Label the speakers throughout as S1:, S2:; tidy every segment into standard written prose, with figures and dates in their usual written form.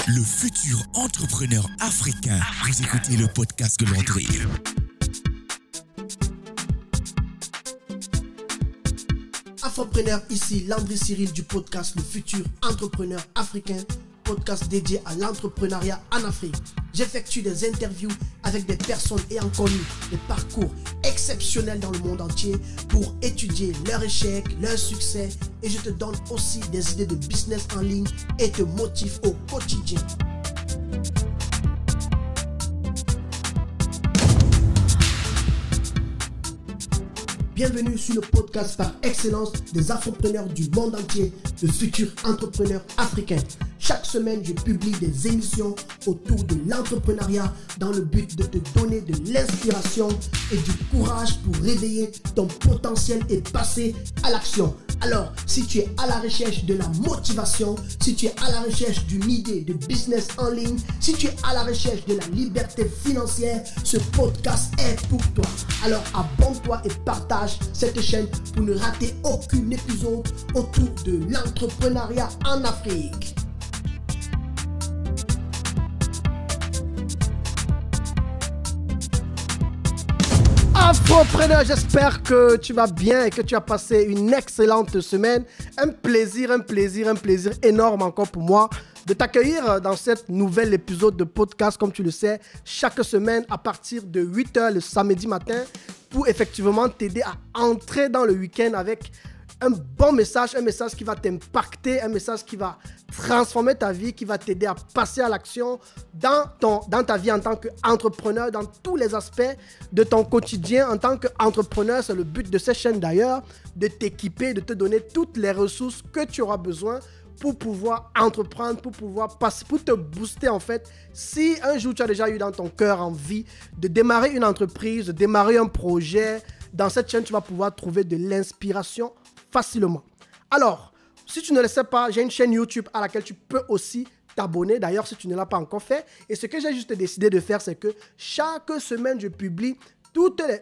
S1: le futur entrepreneur africain. Vous écoutez le podcast de Landry.
S2: Afropreneur, ici Landry Cyril du podcast Le futur entrepreneur africain, podcast dédié à l'entrepreneuriat en Afrique. J'effectue des interviews avec des personnes ayant connu des parcours exceptionnels dans le monde entier pour étudier leurs échecs, leurs succès, et je te donne aussi des idées de business en ligne et te motive au quotidien. Bienvenue sur le podcast par excellence des afropreneurs du monde entier, le futur entrepreneur africain. Chaque semaine, je publie des émissions autour de l'entrepreneuriat dans le but de te donner de l'inspiration et du courage pour réveiller ton potentiel et passer à l'action. Alors, si tu es à la recherche de la motivation, si tu es à la recherche d'une idée de business en ligne, si tu es à la recherche de la liberté financière, ce podcast est pour toi. Alors, abonne-toi et partage cette chaîne pour ne rater aucun épisode autour de l'entrepreneuriat en Afrique. Afropreneur, j'espère que tu vas bien et que tu as passé une excellente semaine. Un plaisir énorme encore pour moi de t'accueillir dans cet nouvel épisode de podcast, comme tu le sais, chaque semaine à partir de 8h le samedi matin pour effectivement t'aider à entrer dans le week-end avec un bon message, un message qui va t'impacter, un message qui va transformer ta vie, qui va t'aider à passer à l'action dans ta vie en tant qu'entrepreneur, dans tous les aspects de ton quotidien. En tant qu'entrepreneur, c'est le but de cette chaîne d'ailleurs, de t'équiper, de te donner toutes les ressources que tu auras besoin pour pouvoir entreprendre, pour pouvoir passer, pour te booster en fait. Si un jour tu as déjà eu dans ton cœur envie de démarrer une entreprise, de démarrer un projet, dans cette chaîne, tu vas pouvoir trouver de l'inspiration facilement. Alors, si tu ne le sais pas, j'ai une chaîne YouTube à laquelle tu peux aussi t'abonner. D'ailleurs, si tu ne l'as pas encore fait. Et ce que j'ai juste décidé de faire, c'est que chaque semaine, je publie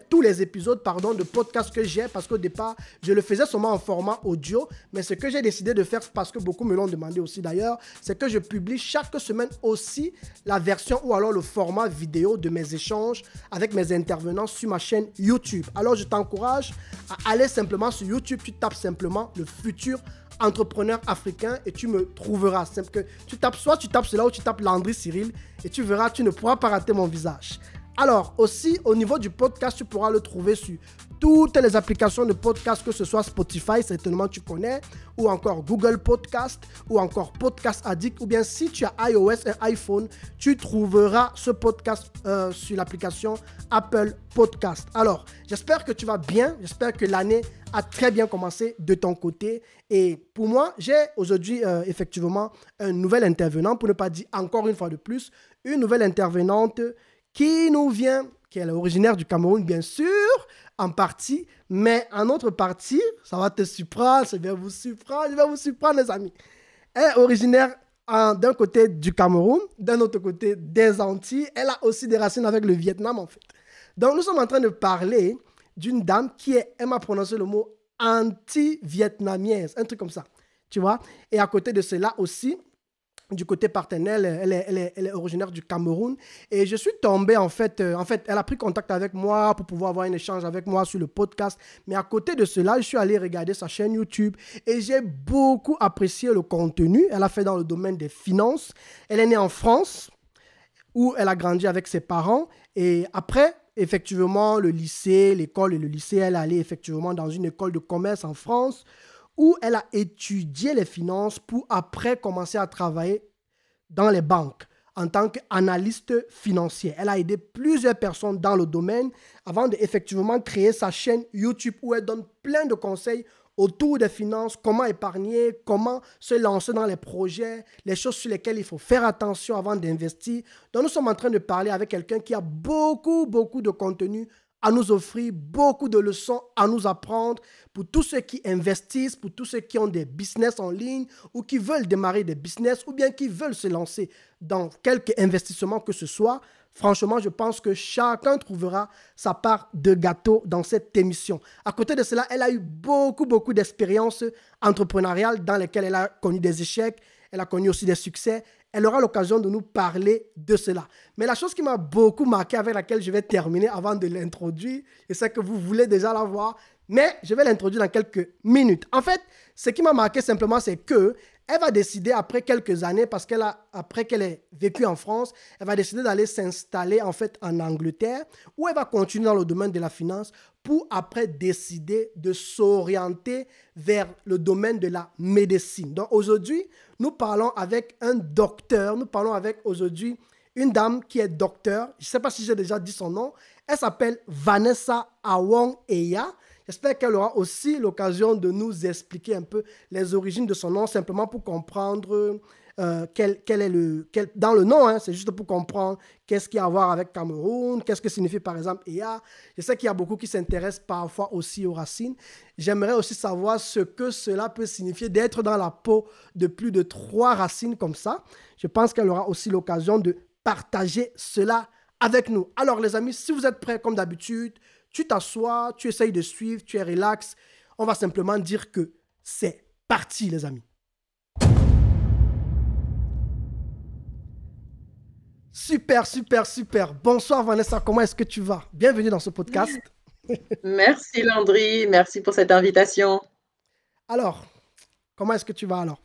S2: tous les épisodes de podcast que j'ai, parce qu'au départ, je le faisais seulement en format audio, mais ce que j'ai décidé de faire, parce que beaucoup me l'ont demandé aussi d'ailleurs, c'est que je publie chaque semaine aussi la version ou alors le format vidéo de mes échanges avec mes intervenants sur ma chaîne YouTube. Alors, je t'encourage à aller simplement sur YouTube, tu tapes simplement le futur entrepreneur africain et tu me trouveras. Simple que tu tapes cela ou tu tapes Landry Cyril et tu verras, tu ne pourras pas rater mon visage. Alors, aussi, au niveau du podcast, tu pourras le trouver sur toutes les applications de podcast, que ce soit Spotify, certainement tu connais, ou encore Google Podcast, ou encore Podcast Addict, ou bien si tu as iOS et iPhone, tu trouveras ce podcast sur l'application Apple Podcast. Alors, j'espère que tu vas bien, j'espère que l'année a très bien commencé de ton côté. Et pour moi, j'ai aujourd'hui effectivement un nouvel intervenant, pour ne pas dire encore une fois de plus, une nouvelle intervenante qui nous vient, qui est originaire du Cameroun, bien sûr, en partie, mais en autre partie, ça va te surprendre, je vais vous surprendre, les amis. Elle est originaire d'un côté du Cameroun, d'un autre côté des Antilles. Elle a aussi des racines avec le Vietnam, en fait. Donc, nous sommes en train de parler d'une dame elle m'a prononcé le mot anti-vietnamienne, un truc comme ça, tu vois. Et à côté de cela aussi, du côté paternel, elle est originaire du Cameroun. Et je suis tombé, en fait, elle a pris contact avec moi pour pouvoir avoir un échange avec moi sur le podcast. Mais à côté de cela, je suis allé regarder sa chaîne YouTube et j'ai beaucoup apprécié le contenu. Elle a fait dans le domaine des finances. Elle est née en France, où elle a grandi avec ses parents. Et après, effectivement, le lycée, l'école et le lycée, elle est allée effectivement dans une école de commerce en France, où elle a étudié les finances pour après commencer à travailler dans les banques en tant qu'analyste financier. Elle a aidé plusieurs personnes dans le domaine avant d'effectivement créer sa chaîne YouTube où elle donne plein de conseils autour des finances, comment épargner, comment se lancer dans les projets, les choses sur lesquelles il faut faire attention avant d'investir. Donc nous sommes en train de parler avec quelqu'un qui a beaucoup de contenu à nous offrir, beaucoup de leçons à nous apprendre pour tous ceux qui investissent, pour tous ceux qui ont des business en ligne ou qui veulent démarrer des business ou bien qui veulent se lancer dans quelque investissement que ce soit. Franchement, je pense que chacun trouvera sa part de gâteau dans cette émission. À côté de cela, elle a eu beaucoup d'expériences entrepreneuriales dans lesquelles elle a connu des échecs, elle a connu aussi des succès. elle aura l'occasion de nous parler de cela. Mais la chose qui m'a beaucoup marqué, avec laquelle je vais terminer avant de l'introduire, je sais que vous voulez déjà la voir, mais je vais l'introduire dans quelques minutes. En fait, ce qui m'a marqué simplement, c'est que elle va décider après quelques années, parce après qu'elle ait vécu en France, elle va décider d'aller s'installer en fait en Angleterre, où elle va continuer dans le domaine de la finance pour après décider de s'orienter vers le domaine de la médecine. Donc aujourd'hui, nous parlons avec un docteur, nous parlons avec aujourd'hui une dame qui est docteur. Je ne sais pas si j'ai déjà dit son nom. Elle s'appelle Vanessa Awong-Eya. J'espère qu'elle aura aussi l'occasion de nous expliquer un peu les origines de son nom, simplement pour comprendre quel est dans le nom, hein, c'est juste pour comprendre qu'est-ce qu'il y a à voir avec Cameroun, qu'est-ce que signifie par exemple EA. Je sais qu'il y a beaucoup qui s'intéressent parfois aussi aux racines. J'aimerais aussi savoir ce que cela peut signifier d'être dans la peau de plus de 3 racines comme ça. Je pense qu'elle aura aussi l'occasion de partager cela avec nous. Alors les amis, si vous êtes prêts comme d'habitude, tu t'assois, tu essayes de suivre, tu es relax. On va simplement dire que c'est parti, les amis. Super, super, super. Bonsoir Vanessa, comment est-ce que tu vas? Bienvenue dans ce podcast.
S3: Merci Landry, merci pour cette invitation.
S2: Alors, comment est-ce que tu vas alors?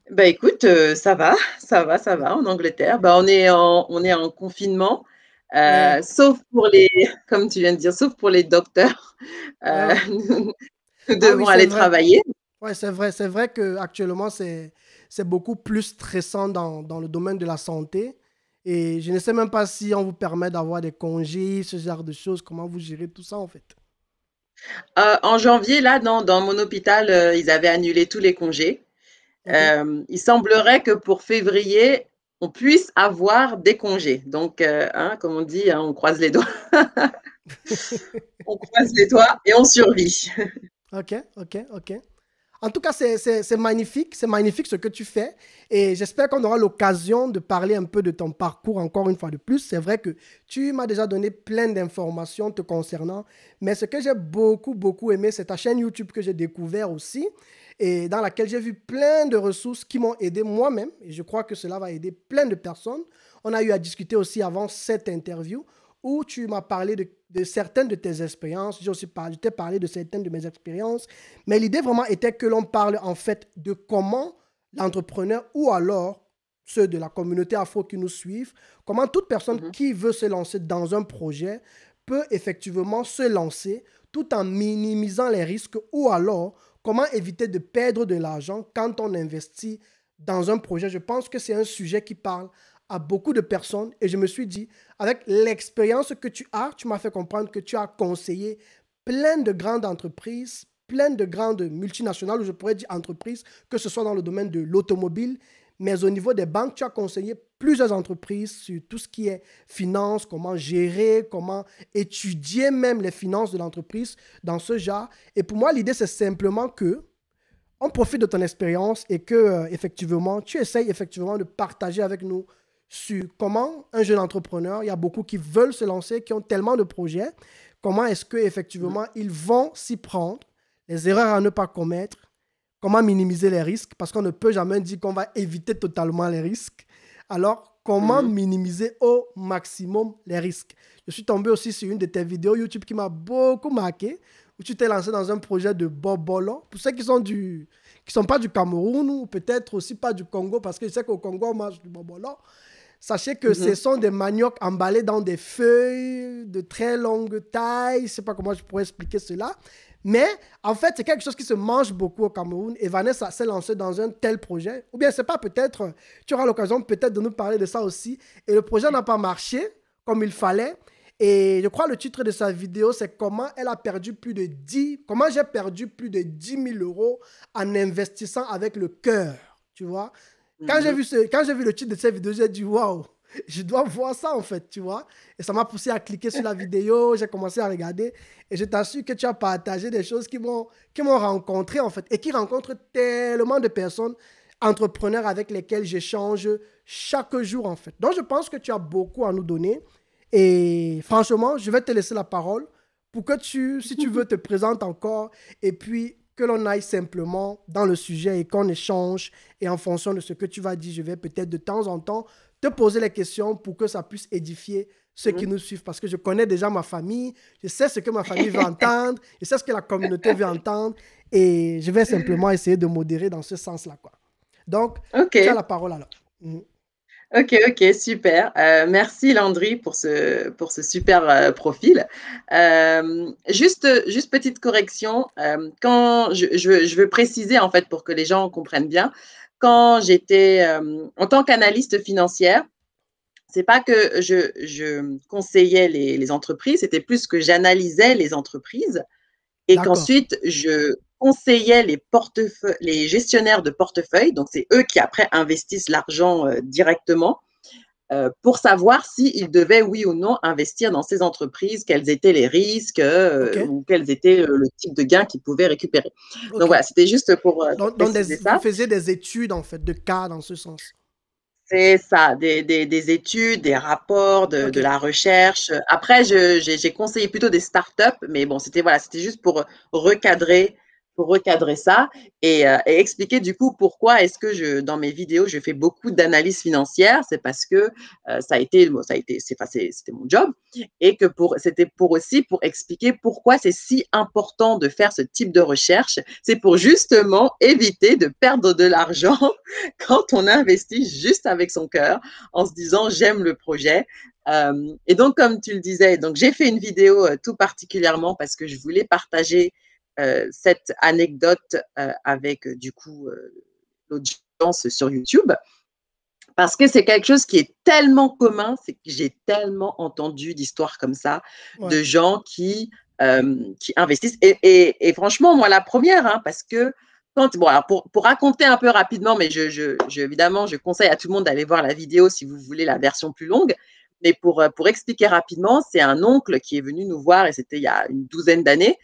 S3: Bah écoute, ça va en Angleterre. Bah, on est en confinement,
S2: Ouais.
S3: sauf pour les, comme tu viens de dire, sauf pour les docteurs.
S2: Ouais.
S3: Nous
S2: Ah oui,
S3: devons
S2: c'est
S3: aller
S2: vrai.
S3: travailler.
S2: Ouais, c'est vrai. C'est vrai qu'actuellement, c'est beaucoup plus stressant dans le domaine de la santé. Et je ne sais même pas si on vous permet d'avoir des congés, ce genre de choses. Comment vous gérez tout ça, en fait?
S3: En janvier, là, dans mon hôpital, ils avaient annulé tous les congés.
S2: OK?
S3: Il semblerait que pour février, on puisse avoir des congés. Donc, hein, comme on dit, hein, on croise les doigts. On croise les doigts et on survit.
S2: OK, OK, OK. En tout cas, c'est magnifique ce que tu fais et j'espère qu'on aura l'occasion de parler un peu de ton parcours encore une fois de plus. C'est vrai que tu m'as déjà donné plein d'informations te concernant, mais ce que j'ai beaucoup, beaucoup aimé, c'est ta chaîne YouTube que j'ai découvert aussi et dans laquelle j'ai vu plein de ressources qui m'ont aidé moi-même et je crois que cela va aider plein de personnes. On a eu à discuter aussi avant cette interview où tu m'as parlé de certaines de tes expériences. J'ai aussi je t'ai parlé de certaines de mes expériences. Mais l'idée vraiment était que l'on parle en fait de comment l'entrepreneur ou alors ceux de la communauté afro qui nous suivent, comment toute personne
S3: Mhm.
S2: qui veut se lancer dans un projet peut effectivement se lancer tout en minimisant les risques ou alors comment éviter de perdre de l'argent quand on investit dans un projet. Je pense que c'est un sujet qui parle à beaucoup de personnes et je me suis dit, avec l'expérience que tu as, tu m'as fait comprendre que tu as conseillé plein de grandes entreprises, plein de grandes multinationales, ou je pourrais dire entreprises, que ce soit dans le domaine de l'automobile, mais au niveau des banques, tu as conseillé plusieurs entreprises sur tout ce qui est finance, comment gérer, comment étudier même les finances de l'entreprise dans ce genre. Et pour moi, l'idée, c'est simplement que on profite de ton expérience et que effectivement, tu essayes effectivement de partager avec nous sur comment un jeune entrepreneur, il y a beaucoup qui veulent se lancer, qui ont tellement de projets, comment est-ce qu'effectivement ils vont s'y prendre, les erreurs à ne pas commettre, comment minimiser les risques, parce qu'on ne peut jamais dire qu'on va éviter totalement les risques. Alors, comment
S3: Mhm.
S2: minimiser au maximum les risques? Je suis tombé aussi sur une de tes vidéos YouTube qui m'a beaucoup marqué, où tu t'es lancé dans un projet de bobolo. Pour ceux qui sont pas du Cameroun ou peut-être aussi pas du Congo, parce que je sais qu'au Congo, on mange du bobolo. Sachez que ce
S3: Mhm.
S2: sont des maniocs emballés dans des feuilles de très longue taille. Je ne sais pas comment je pourrais expliquer cela. Mais en fait, c'est quelque chose qui se mange beaucoup au Cameroun. Et Vanessa s'est lancée dans un tel projet. Ou bien, c'est pas peut-être, tu auras l'occasion peut-être de nous parler de ça aussi. Et le projet n'a pas marché comme il fallait. Et je crois le titre de sa vidéo, c'est comment elle a perdu comment j'ai perdu plus de 10 000 € en investissant avec le cœur. Tu vois?
S3: Mhm.
S2: Quand j'ai vu le titre de cette vidéo, j'ai dit waouh, je dois voir ça en fait, tu vois. Et ça m'a poussé à cliquer sur la vidéo, j'ai commencé à regarder et je t'assure que tu as partagé des choses qui m'ont rencontré en fait et qui rencontrent tellement de personnes, entrepreneurs avec lesquels j'échange chaque jour en fait. Donc je pense que tu as beaucoup à nous donner et franchement, je vais te laisser la parole pour que si tu veux, te présentes encore et puis que l'on aille simplement dans le sujet et qu'on échange. Et en fonction de ce que tu vas dire, je vais peut-être de temps en temps te poser les questions pour que ça puisse édifier ceux qui nous suivent. Parce que je connais déjà ma famille, je sais ce que ma famille veut entendre, je sais ce que la communauté veut entendre. Et je vais simplement essayer de modérer dans ce sens-là, quoi. Donc, tu as la parole alors.
S3: Ok, super. Merci Landry pour ce super profil. Juste petite correction. Quand je veux préciser en fait pour que les gens comprennent bien, quand j'étais en tant qu'analyste financière, c'est pas que je conseillais les entreprises, c'était plus que j'analysais les entreprises et qu'ensuite je conseillais les gestionnaires de portefeuille, donc c'est eux qui après investissent l'argent directement pour savoir s'ils devaient oui ou non investir dans ces entreprises, quels étaient les risques ou quels étaient le type de gains qu'ils pouvaient récupérer. Donc voilà, c'était juste pour préciser ça.
S2: Vous faisiez des études en fait, de cas dans ce sens.
S3: C'est ça, des études, des rapports, de la recherche. Après, j'ai conseillé plutôt des startups, mais bon, c'était juste pour recadrer ça et expliquer du coup pourquoi est-ce que dans mes vidéos, je fais beaucoup d'analyse financière. C'est parce que c'était mon job et que c'était aussi pour expliquer pourquoi c'est si important de faire ce type de recherche. C'est pour justement éviter de perdre de l'argent quand on investit juste avec son cœur en se disant j'aime le projet. Et donc, comme tu le disais, donc j'ai fait une vidéo tout particulièrement parce que je voulais partager cette anecdote avec du coup l'audience sur YouTube. Parce que c'est quelque chose qui est tellement commun, c'est que j'ai tellement entendu d'histoires comme ça, de gens qui investissent. Et franchement, moi, la première, hein, parce que alors pour raconter un peu rapidement, mais évidemment, je conseille à tout le monde d'aller voir la vidéo si vous voulez la version plus longue. Mais pour expliquer rapidement, c'est un oncle qui est venu nous voir, et c'était il y a une douzaine d'années,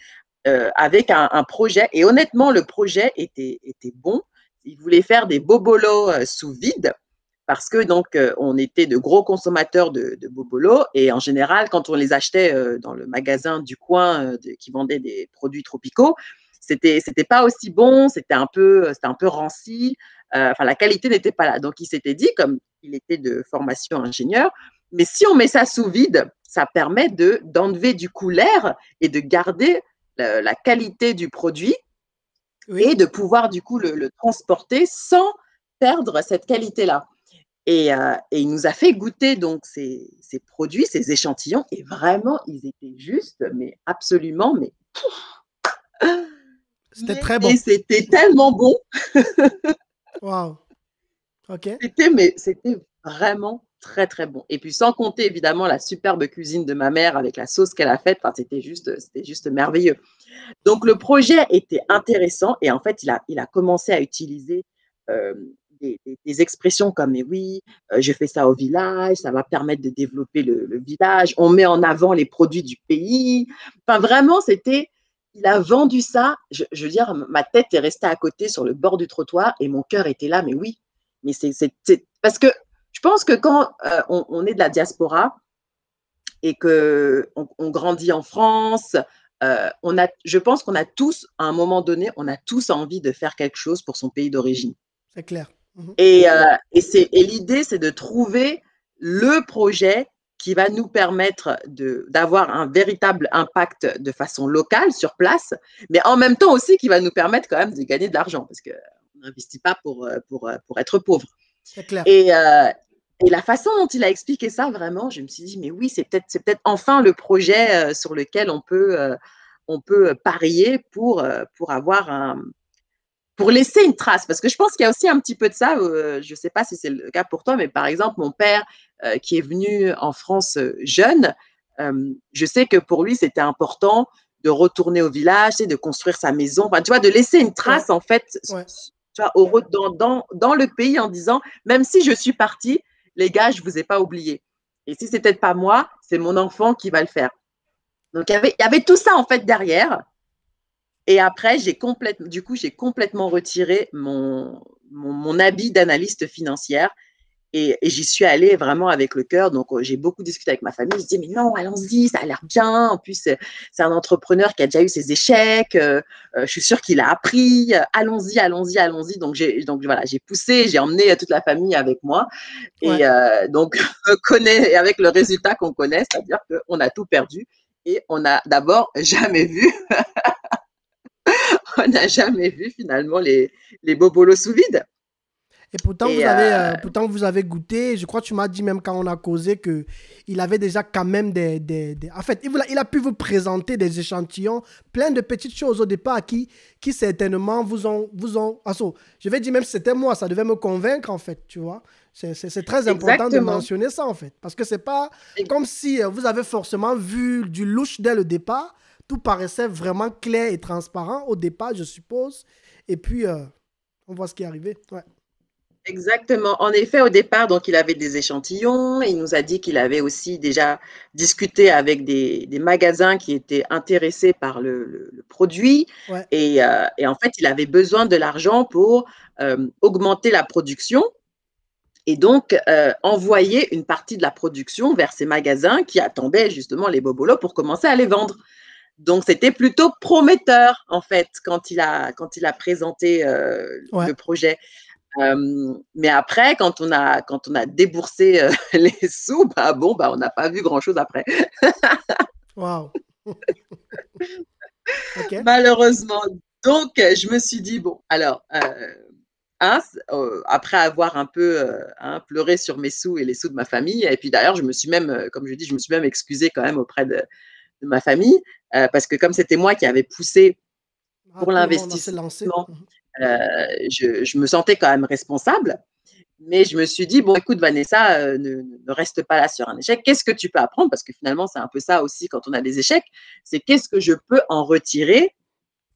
S3: avec un projet. Et honnêtement, le projet était bon. Il voulait faire des bobolos sous vide parce que donc on était de gros consommateurs de bobolos et en général, quand on les achetait dans le magasin du coin qui vendait des produits tropicaux, c'était pas aussi bon, c'était un peu ranci. Enfin, la qualité n'était pas là. Donc, il s'était dit, comme il était de formation ingénieur, mais si on met ça sous vide, ça permet d'enlever du coup l'air et de garder la qualité du produit et de pouvoir du coup le transporter sans perdre cette qualité-là. Et il nous a fait goûter donc ces produits, ces échantillons, et vraiment, ils étaient juste, mais absolument, mais
S2: c'était très bon.
S3: C'était tellement bon.
S2: Waouh. Ok.
S3: C'était vraiment très, très bon. Et puis, sans compter, évidemment, la superbe cuisine de ma mère avec la sauce qu'elle a faite. Enfin, c'était juste merveilleux. Donc, le projet était intéressant et en fait, il a commencé à utiliser des expressions comme « mais oui, je fais ça au village, ça va permettre de développer le village, on met en avant les produits du pays ». Enfin, vraiment, il a vendu ça. Je veux dire, ma tête est restée à côté sur le bord du trottoir et mon cœur était là, mais oui. Mais c'est parce que je pense que quand on est de la diaspora et qu'on grandit en France, je pense qu'on a tous, à un moment donné, on a tous envie de faire quelque chose pour son pays d'origine.
S2: C'est clair.
S3: Et l'idée, c'est de trouver le projet qui va nous permettre d'avoir un véritable impact de façon locale, sur place, mais en même temps aussi qui va nous permettre quand même de gagner de l'argent, parce qu'on n'investit pas pour être pauvre.
S2: C'est clair.
S3: Et la façon dont il a expliqué ça, vraiment, je me suis dit, mais oui, c'est peut-être enfin le projet sur lequel on peut parier pour avoir pour laisser une trace. Parce que je pense qu'il y a aussi un petit peu de ça, je ne sais pas si c'est le cas pour toi, mais par exemple, mon père qui est venu en France jeune, je sais que pour lui, c'était important de retourner au village, de construire sa maison, enfin, tu vois, de laisser une trace, en fait, tu vois, dans le pays en disant, même si je suis partie, les gars, je ne vous ai pas oublié. Et si ce n'était pas moi, c'est mon enfant qui va le faire. Donc, il y avait tout ça, en fait, derrière. Et après, j'ai complètement retiré mon habit d'analyste financière Et j'y suis allée vraiment avec le cœur. Donc, j'ai beaucoup discuté avec ma famille. Je dis, mais non, allons-y, ça a l'air bien. En plus, c'est un entrepreneur qui a déjà eu ses échecs. Je suis sûre qu'il a appris. Allons-y, allons-y, allons-y. Donc, voilà, j'ai poussé, j'ai emmené toute la famille avec moi.
S2: Ouais.
S3: Et donc, et avec le résultat qu'on connaît, c'est-à-dire qu'on a tout perdu. Et on n'a d'abord jamais vu, on n'a jamais vu finalement les bobolos sous vide.
S2: Et pourtant,
S3: Et
S2: pourtant, vous avez goûté. Je crois que tu m'as dit même quand on a causé qu'il avait déjà quand même En fait, il a pu vous présenter des échantillons, plein de petites choses au départ qui certainement vous ont... je vais dire même si c'était moi, ça devait me convaincre en fait, tu vois. C'est très important de
S3: exactement.
S2: mentionner ça en fait. Parce que c'est pas comme si vous avez forcément vu du louche dès le départ. Tout paraissait vraiment clair et transparent au départ, je suppose. Et puis, on voit ce qui est arrivé. Ouais.
S3: Exactement. En effet, au départ, donc, il avait des échantillons. Il nous a dit qu'il avait aussi déjà discuté avec des magasins qui étaient intéressés par le produit.
S2: Ouais.
S3: Et en fait, il avait besoin de l'argent pour augmenter la production et donc envoyer une partie de la production vers ces magasins qui attendaient justement les bobolos pour commencer à les vendre. Donc, c'était plutôt prometteur, en fait, quand il a présenté
S2: Ouais.
S3: le projet. Mais après, quand on a déboursé les sous, on n'a pas vu grand-chose après.
S2: Waouh. OK.
S3: Malheureusement. Donc, je me suis dit, bon, alors, après avoir un peu pleuré sur mes sous et les sous de ma famille, et puis d'ailleurs, je me suis même, comme je dis, je me suis même excusée quand même auprès de ma famille, parce que comme c'était moi qui avais poussé
S2: Ah,
S3: pour
S2: tout le monde s'est lancé.
S3: l'investissement, je me sentais quand même responsable. Mais je me suis dit, bon, écoute, Vanessa, ne reste pas là sur un échec. Qu'est-ce que tu peux apprendre? Parce que finalement, c'est un peu ça aussi quand on a des échecs. C'est qu'est-ce que je peux en retirer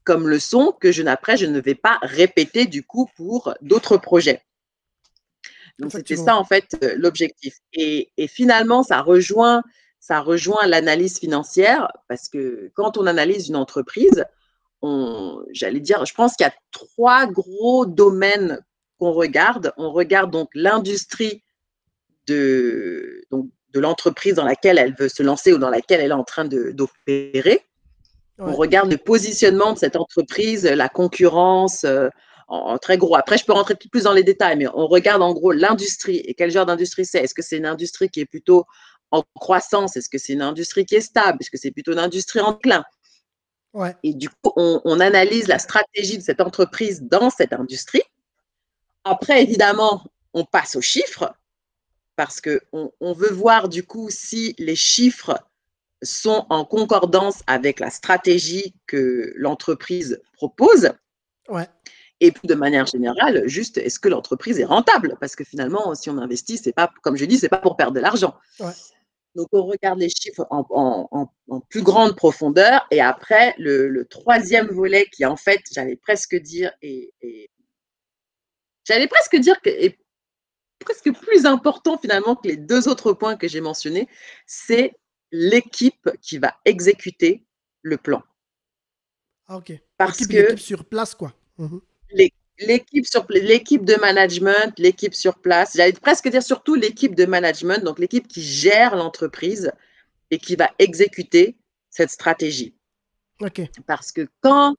S3: comme leçon que je ne vais pas répéter du coup pour d'autres projets. Donc, c'était
S2: Effectivement.
S3: ça, en fait, l'objectif. Et finalement, ça rejoint l'analyse financière parce que quand on analyse une entreprise, j'allais dire, je pense qu'il y a 3 gros domaines qu'on regarde. On regarde donc l'industrie de l'entreprise dans laquelle elle veut se lancer ou dans laquelle elle est en train d'opérer. On
S2: Ouais.
S3: regarde le positionnement de cette entreprise, la concurrence, en très gros. Après, je peux rentrer plus dans les détails, mais on regarde en gros l'industrie et quel genre d'industrie c'est. Est-ce que c'est une industrie qui est plutôt en croissance? Est-ce que c'est une industrie qui est stable? Est-ce que c'est plutôt une industrie en déclin?
S2: Ouais.
S3: Et du coup, on analyse la stratégie de cette entreprise dans cette industrie. Après, évidemment, on passe aux chiffres parce qu'on veut voir du coup si les chiffres sont en concordance avec la stratégie que l'entreprise propose.
S2: Ouais.
S3: Et puis, de manière générale, juste, est-ce que l'entreprise est rentable? Parce que finalement, si on investit, c'est pas, comme je dis, c'est pas pour perdre de l'argent.
S2: Ouais.
S3: Donc, on regarde les chiffres en plus grande profondeur. Et après, le troisième volet qui, en fait, j'allais presque dire est presque plus important finalement que les 2 autres points que j'ai mentionnés, c'est l'équipe qui va exécuter le plan.
S2: Ah, OK.
S3: Parce
S2: L'équipe
S3: que
S2: sur place, quoi. Mhm.
S3: l'équipe de management, l'équipe sur place, j'allais presque dire surtout l'équipe de management, donc l'équipe qui gère l'entreprise et qui va exécuter cette stratégie.
S2: OK.
S3: Parce que dans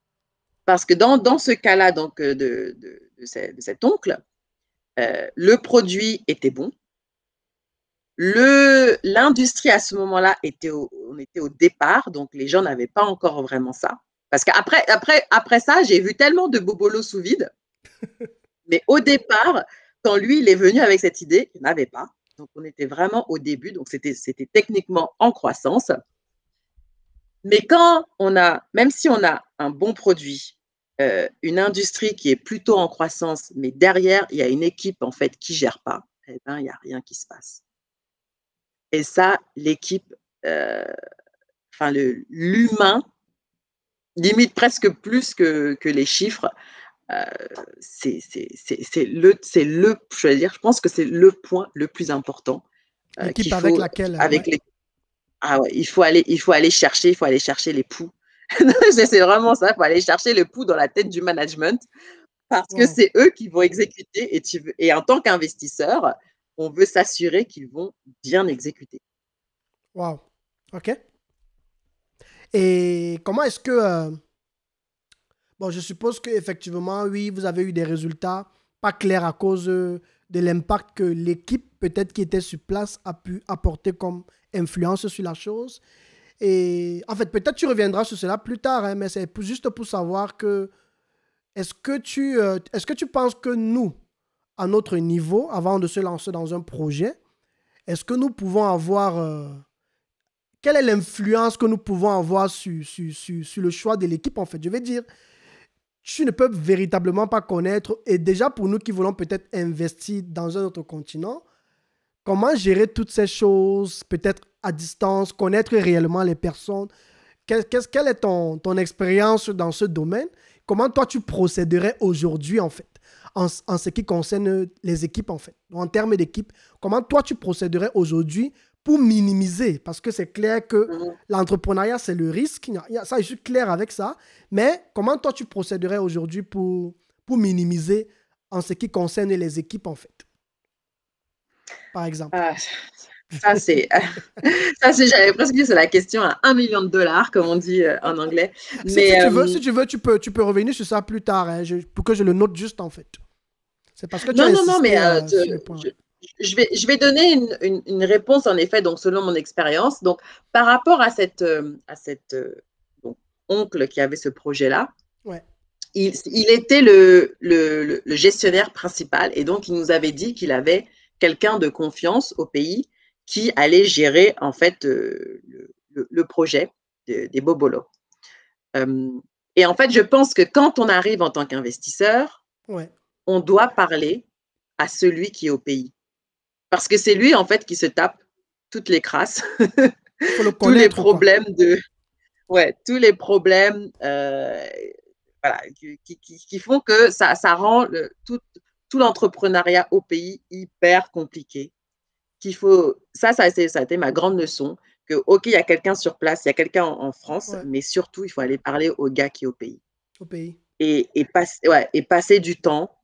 S3: ce cas-là donc de cet oncle, le produit était bon. L'industrie à ce moment-là on était au départ, donc les gens n'avaient pas encore vraiment ça. Parce qu'après ça, j'ai vu tellement de bobolos sous vide, mais au départ, quand lui, il est venu avec cette idée, il n'avait pas. Donc, on était vraiment au début, donc c'était techniquement en croissance. Mais même si on a un bon produit, une industrie qui est plutôt en croissance, mais derrière, il y a une équipe en fait qui ne gère pas, eh ben, il n'y a rien qui se passe. Et ça, l'équipe, l'humain, limite presque plus que les chiffres, je pense que c'est le point le plus important
S2: L'équipe
S3: qu'il
S2: avec
S3: faut,
S2: laquelle...
S3: avec
S2: ouais.
S3: ah ouais, il faut aller chercher les poux. C'est vraiment ça, il faut aller chercher le pouls dans la tête du management parce que
S2: Wow.
S3: c'est eux qui vont exécuter et en tant qu'investisseur, on veut s'assurer qu'ils vont bien exécuter.
S2: Wow. OK. Et comment est-ce que... bon, je suppose qu'effectivement, oui, vous avez eu des résultats pas clairs à cause de l'impact que l'équipe, peut-être qui était sur place, a pu apporter comme influence sur la chose. Et en fait, peut-être tu reviendras sur cela plus tard, hein, mais c'est juste pour savoir que est-ce que tu penses que nous, à notre niveau, avant de se lancer dans un projet, est-ce que nous pouvons avoir... quelle est l'influence que nous pouvons avoir sur le choix de l'équipe, en fait? Je veux dire, tu ne peux véritablement pas connaître, et déjà pour nous qui voulons peut-être investir dans un autre continent, comment gérer toutes ces choses, peut-être à distance, connaître réellement les personnes. Quelle est ton expérience dans ce domaine? Comment toi, tu procéderais aujourd'hui, en fait, en ce qui concerne les équipes, en fait, en termes d'équipe? Comment toi, tu procéderais aujourd'hui pour minimiser? Parce que c'est clair que l'entrepreneuriat, c'est le risque. Ça, je suis clair avec ça. Mais comment toi, tu procéderais aujourd'hui pour minimiser en ce qui concerne les équipes, en fait? Par exemple.
S3: Ça, c'est, j'avais presque dit, c'est la question à $1 million, comme on dit en anglais. Mais,
S2: si tu veux, tu peux revenir sur ça plus tard, hein, pour que je le note juste, en fait. C'est parce que tu
S3: non,
S2: as
S3: non, non, mais
S2: sur le point.
S3: je vais donner une réponse, en effet, donc selon mon expérience. Donc, par rapport à cette donc, oncle qui avait ce projet-là,
S2: ouais.
S3: il était le gestionnaire principal, et donc il nous avait dit qu'il avait quelqu'un de confiance au pays qui allait gérer en fait le projet des Bobolos. Et en fait, je pense que quand on arrive en tant qu'investisseur,
S2: ouais.
S3: on doit parler à celui qui est au pays. Parce que c'est lui, en fait, qui se tape toutes les crasses, tous les problèmes tous les problèmes voilà, qui font que ça rend tout l'entrepreneuriat au pays hyper compliqué. Ça a été ma grande leçon, que OK, il y a quelqu'un sur place, il y a quelqu'un en France, mais surtout, il faut aller parler au gars qui est au pays.
S2: Au pays.
S3: Et passer du temps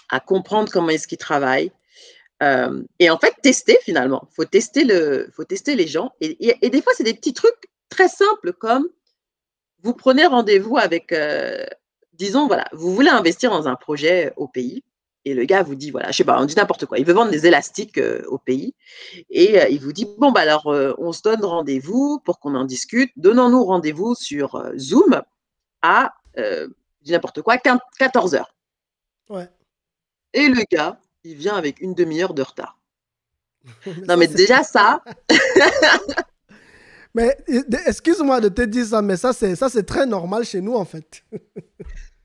S3: à comprendre comment est-ce qu'il travaille. Et en fait, tester finalement. Faut tester les gens. Et des fois, c'est des petits trucs très simples comme vous prenez rendez-vous avec, disons, voilà, vous voulez investir dans un projet au pays. Et le gars vous dit, voilà, je sais pas, on dit n'importe quoi. Il veut vendre des élastiques au pays. Et il vous dit, bon, bah alors, on se donne rendez-vous pour qu'on en discute. Donnons-nous rendez-vous sur Zoom à, je dis n'importe quoi, 14 heures.
S2: Ouais.
S3: Et le gars, il vient avec une demi-heure de retard. Non, mais déjà ça.
S2: Mais excuse-moi de te dire ça, mais ça c'est très normal chez nous en fait.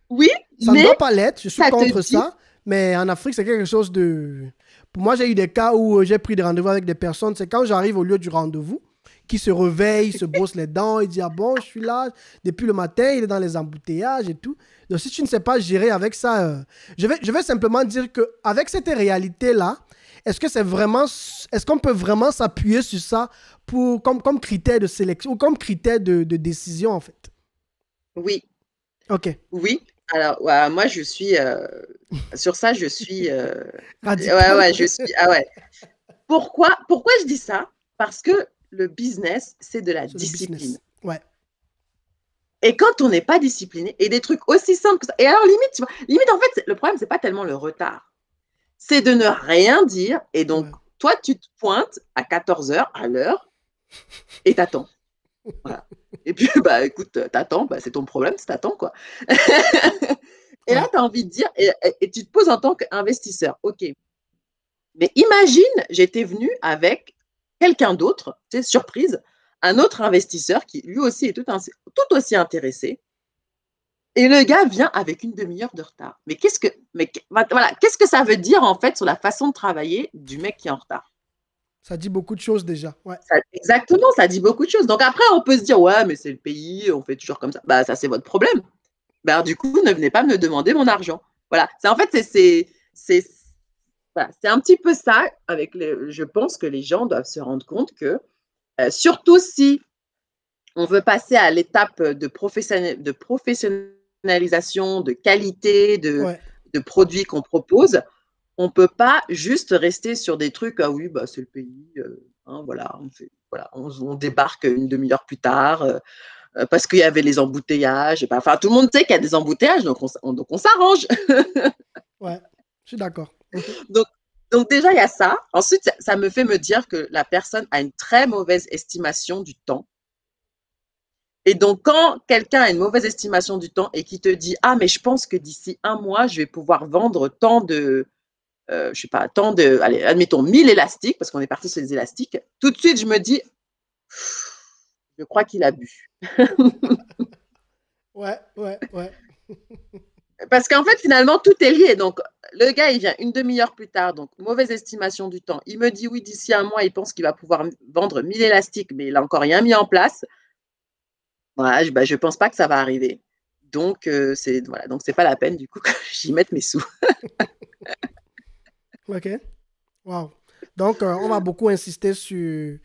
S3: Oui,
S2: ça ne doit pas l'être, je suis contre ça, mais en Afrique c'est quelque chose de... Pour moi j'ai eu des cas où j'ai pris des rendez-vous avec des personnes, c'est quand j'arrive au lieu du rendez-vous, qui se réveille, se brosse les dents, il dit ah bon je suis là, depuis le matin il est dans les embouteillages et tout. Donc si tu ne sais pas gérer avec ça, je vais simplement dire qu'avec cette réalité-là, est-ce qu'on peut vraiment s'appuyer sur ça comme critère de sélection ou comme critère de décision, en fait?
S3: Oui.
S2: OK.
S3: Oui. Alors, ouais, moi, je suis... sur ça, je suis...
S2: radical.
S3: je suis... Ah ouais. Pourquoi je dis ça? Parce que le business, c'est de la discipline.
S2: Ouais.
S3: Et quand on n'est pas discipliné, et des trucs aussi simples que ça... Et alors, limite, tu vois, en fait, le problème, c'est pas tellement le retard. C'est de ne rien dire. Et donc, toi, tu te pointes à 14 heures à l'heure et t'attends. Voilà. Et puis, bah, écoute, t'attends, bah, c'est ton problème, c'est t'attends, quoi. Et là, tu as envie de dire, et tu te poses en tant qu'investisseur, OK. Mais imagine, j'étais venue avec quelqu'un d'autre, tu sais, surprise, un autre investisseur qui lui aussi est tout aussi intéressé. Et le gars vient avec une demi-heure de retard. Mais qu'est-ce que ça veut dire en fait sur la façon de travailler du mec qui est en retard?
S2: Ça dit beaucoup de choses déjà. Ouais.
S3: Exactement, ça dit beaucoup de choses. Donc après, on peut se dire, ouais, mais c'est le pays, on fait toujours comme ça. Bah, ça, c'est votre problème. Bah, du coup, ne venez pas me demander mon argent. Voilà. En fait, c'est un petit peu ça. Je pense que les gens doivent se rendre compte que, surtout si on veut passer à l'étape de professionnalisation, de qualité, de produits qu'on propose, on ne peut pas juste rester sur des trucs, ah oui, bah, c'est le pays, hein, voilà, on débarque une demi-heure plus tard parce qu'il y avait les embouteillages. Enfin, tout le monde sait qu'il y a des embouteillages, donc on s'arrange.
S2: Ouais, je suis d'accord.
S3: donc, donc, déjà, il y a ça. Ensuite, ça me fait me dire que la personne a une très mauvaise estimation du temps. Et donc, quand quelqu'un a une mauvaise estimation du temps et qui te dit « Ah, mais je pense que d'ici un mois, je vais pouvoir vendre tant de… je sais pas, allez, admettons 1000 élastiques, parce qu'on est parti sur les élastiques. » Tout de suite, je me dis « Je crois qu'il a bu. »
S2: Ouais.
S3: Parce qu'en fait, finalement, tout est lié. Donc, le gars, il vient une demi-heure plus tard, donc mauvaise estimation du temps. Il me dit oui, d'ici un mois, il pense qu'il va pouvoir vendre 1000 élastiques, mais il n'a encore rien mis en place. Voilà, je pense pas que ça va arriver. Donc, c'est pas la peine, du coup, que j'y mette mes sous.
S2: Ok. Wow. Donc, on va beaucoup insister sur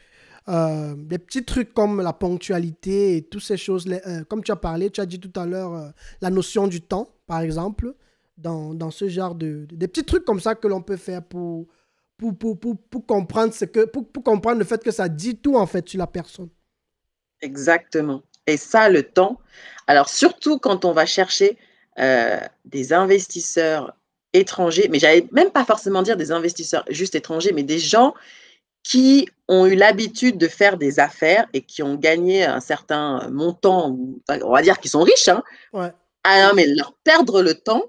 S2: des petits trucs comme la ponctualité et toutes ces choses. Comme tu as parlé, tu as dit tout à l'heure la notion du temps, par exemple, dans ce genre des petits trucs comme ça que l'on peut faire pour comprendre pour comprendre le fait que ça dit tout, en fait, sur la personne.
S3: Exactement. Et ça, le temps, alors surtout quand on va chercher des investisseurs étrangers, mais j'allais même pas forcément dire des investisseurs juste étrangers, mais des gens qui ont eu l'habitude de faire des affaires et qui ont gagné un certain montant, on va dire qu'ils sont riches, hein.
S2: Ouais.
S3: Alors, mais leur perdre le temps,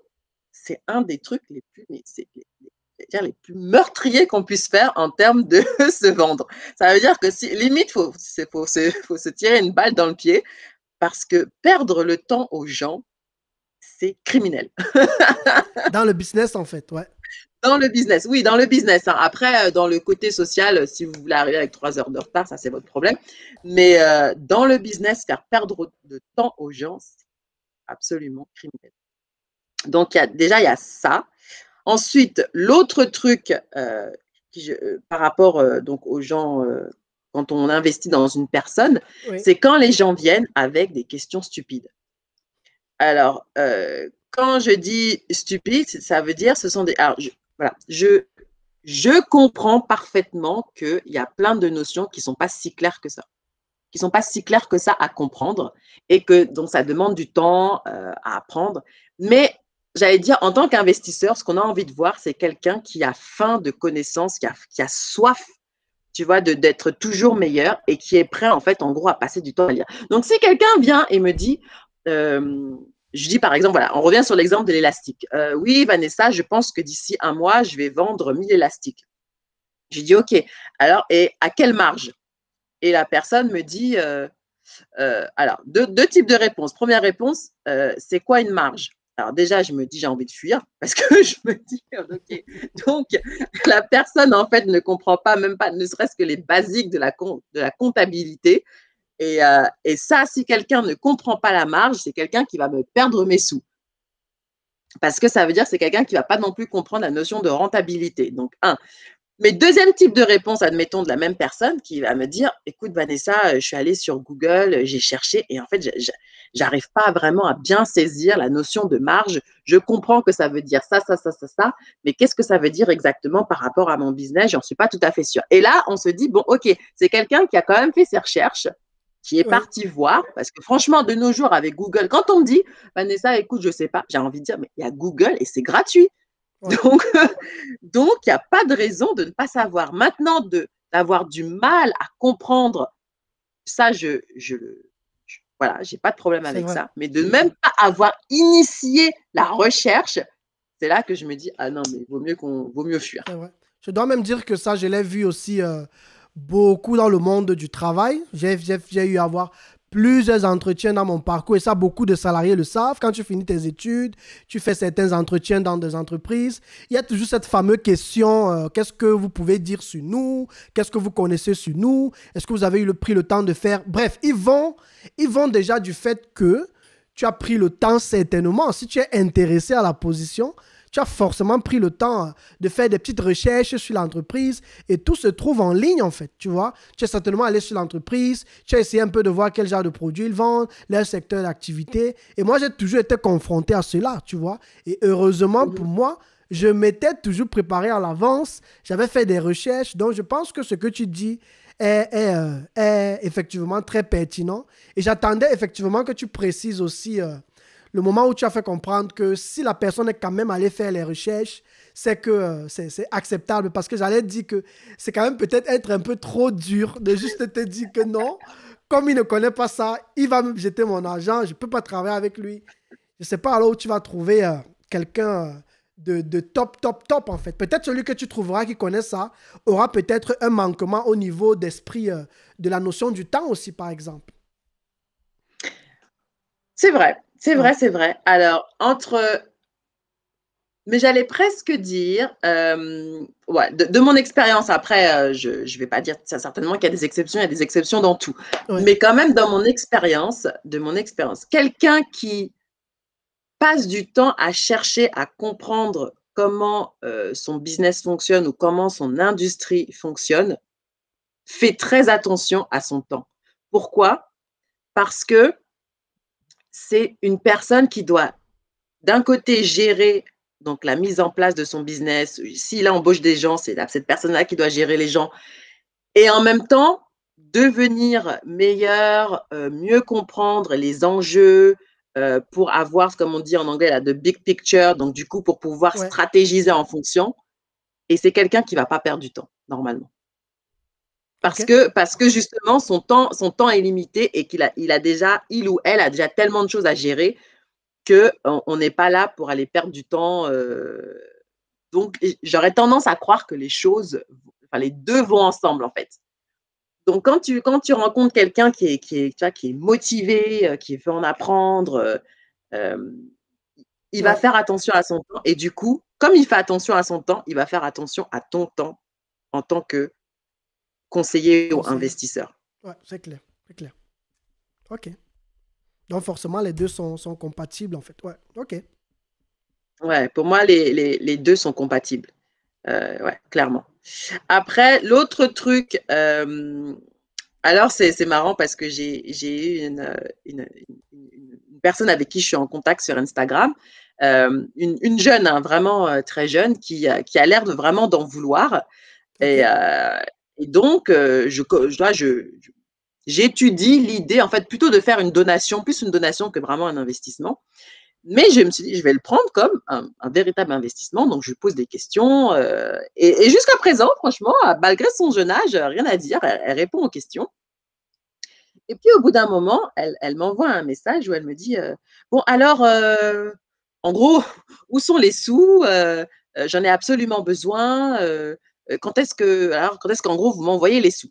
S3: c'est un des trucs les plus, les plus meurtriers qu'on puisse faire en termes de se vendre. Ça veut dire que limite, faut se tirer une balle dans le pied parce que perdre le temps aux gens, c'est criminel.
S2: Dans le business, en fait, ouais.
S3: Dans le business, oui, dans le business. Hein. Après, dans le côté social, si vous voulez arriver avec 3 heures de retard, ça, c'est votre problème. Mais dans le business, faire perdre de temps aux gens, c'est absolument criminel. Donc, déjà, il y a ça. Ensuite, l'autre truc par rapport donc aux gens, quand on investit dans une personne,
S2: Oui.
S3: c'est quand les gens viennent avec des questions stupides. Alors, quand je dis stupide, ça veut dire ce sont des… Alors, je comprends parfaitement qu'il y a plein de notions qui ne sont pas si claires que ça. Qui ne sont pas si claires que ça à comprendre et que donc ça demande du temps à apprendre. Mais j'allais dire, en tant qu'investisseur, ce qu'on a envie de voir, c'est quelqu'un qui a faim de connaissances, qui a soif, tu vois, d'être toujours meilleur et qui est prêt, en fait, en gros, à passer du temps à lire. Donc, si quelqu'un vient et me dit, je dis par exemple, voilà, on revient sur l'exemple de l'élastique. Oui, Vanessa, je pense que d'ici un mois, je vais vendre 1000 élastiques. Je dis, OK, alors, et à quelle marge? Et la personne me dit, alors, deux types de réponses. Première réponse, c'est quoi une marge? Alors déjà, je me dis, j'ai envie de fuir parce que je me dis, OK, donc la personne, en fait, ne comprend pas, même pas, ne serait-ce que les basiques de la comptabilité. Et ça, si quelqu'un ne comprend pas la marge, c'est quelqu'un qui va me perdre mes sous. Parce que ça veut dire que c'est quelqu'un qui ne va pas non plus comprendre la notion de rentabilité. Donc, Mais deuxième type de réponse, admettons, de la même personne qui va me dire « Écoute, Vanessa, je suis allée sur Google, j'ai cherché et en fait, j'arrive pas vraiment à bien saisir la notion de marge. Je comprends que ça veut dire ça, mais qu'est-ce que ça veut dire exactement par rapport à mon business? J'en suis pas tout à fait sûre. » Et là, on se dit « Bon, OK, c'est quelqu'un qui a quand même fait ses recherches, qui est parti voir, parce que franchement, de nos jours, avec Google, quand on me dit « Vanessa, écoute, je sais pas », j'ai envie de dire « Mais il y a Google et c'est gratuit. »
S2: Ouais.
S3: Donc, il n'y a pas de raison de ne pas savoir. Maintenant, d'avoir du mal à comprendre, ça, voilà, j'ai pas de problème avec ça. Mais de même pas avoir initié la recherche, c'est là que je me dis, ah non, mais vaut mieux fuir.
S2: C'est vrai. Je dois même dire que ça, je l'ai vu aussi beaucoup dans le monde du travail. J'ai eu à avoir plusieurs entretiens dans mon parcours et ça, beaucoup de salariés le savent. Quand tu finis tes études, tu fais certains entretiens dans des entreprises. Il y a toujours cette fameuse question, qu'est-ce que vous pouvez dire sur nous? Qu'est-ce que vous connaissez sur nous? Est-ce que vous avez pris le temps de faire? Bref, ils vont déjà du fait que tu as pris le temps certainement. Si tu es intéressé à la position, tu as forcément pris le temps de faire des petites recherches sur l'entreprise et tout se trouve en ligne, en fait, tu vois. Tu es certainement allé sur l'entreprise, tu as essayé un peu de voir quel genre de produits ils vendent, leur secteur d'activité. Et moi, j'ai toujours été confronté à cela, tu vois. Et heureusement pour moi, je m'étais toujours préparé à l'avance. J'avais fait des recherches. Donc, je pense que ce que tu dis est effectivement très pertinent. Et j'attendais effectivement que tu précises aussi le moment où tu as fait comprendre que si la personne est quand même allée faire les recherches, c'est que c'est acceptable. Parce que j'allais dire que c'est quand même peut-être être un peu trop dur de juste te dire que non, comme il ne connaît pas ça, il va me jeter mon argent, je ne peux pas travailler avec lui. Je ne sais pas alors où tu vas trouver quelqu'un de top, top, top en fait. Peut-être celui que tu trouveras qui connaît ça aura peut-être un manquement au niveau d'esprit de la notion du temps aussi, par exemple.
S3: C'est vrai, c'est
S2: Ouais.
S3: vrai, c'est vrai. Alors, mais j'allais presque dire, ouais, de mon expérience, après, je ne vais pas dire certainement qu'il y a des exceptions, il y a des exceptions dans tout.
S2: Ouais.
S3: Mais quand même, de mon expérience, quelqu'un qui passe du temps à chercher à comprendre comment son business fonctionne ou comment son industrie fonctionne, fait très attention à son temps. Pourquoi? Parce que c'est une personne qui doit, d'un côté, gérer donc la mise en place de son business. S'il embauche des gens, c'est cette personne-là qui doit gérer les gens. Et en même temps, devenir meilleur, mieux comprendre les enjeux pour avoir, comme on dit en anglais, là, de big picture, donc du coup, pour pouvoir
S2: Ouais.
S3: stratégiser en fonction. Et c'est quelqu'un qui ne va pas perdre du temps, normalement.
S2: OK.
S3: Parce que justement, son temps est limité et il ou elle a déjà tellement de choses à gérer qu'on n'est pas là pour aller perdre du temps. Donc, j'aurais tendance à croire que les deux vont ensemble, en fait. Donc, quand tu rencontres quelqu'un qui est motivé, qui veut en apprendre, il va
S2: Ouais.
S3: faire attention à son temps. Et du coup, comme il fait attention à son temps, il va faire attention à ton temps en tant que conseiller ou
S2: Conseiller.
S3: investisseur.
S2: Ouais, c'est clair. C'est clair. OK. Donc, forcément, les deux sont compatibles, en fait. Ouais. OK.
S3: Ouais, pour moi, les deux sont compatibles. Ouais, clairement. Après, l'autre truc, alors c'est marrant parce que j'ai eu une personne avec qui je suis en contact sur Instagram, une jeune, hein, vraiment très jeune, qui a l'air de vraiment d'en vouloir. Et,
S2: OK.
S3: et donc, j'étudie l'idée, en fait, plutôt de faire une donation, plus une donation que vraiment un investissement. Mais je me suis dit, je vais le prendre comme un véritable investissement. Donc, je lui pose des questions. Et jusqu'à présent, franchement, malgré son jeune âge, rien à dire. Elle répond aux questions. Et puis, au bout d'un moment, elle m'envoie un message où elle me dit, bon, alors, en gros, où sont les sous? J'en ai absolument besoin. Quand est-ce qu'en gros, vous m'envoyez les sous?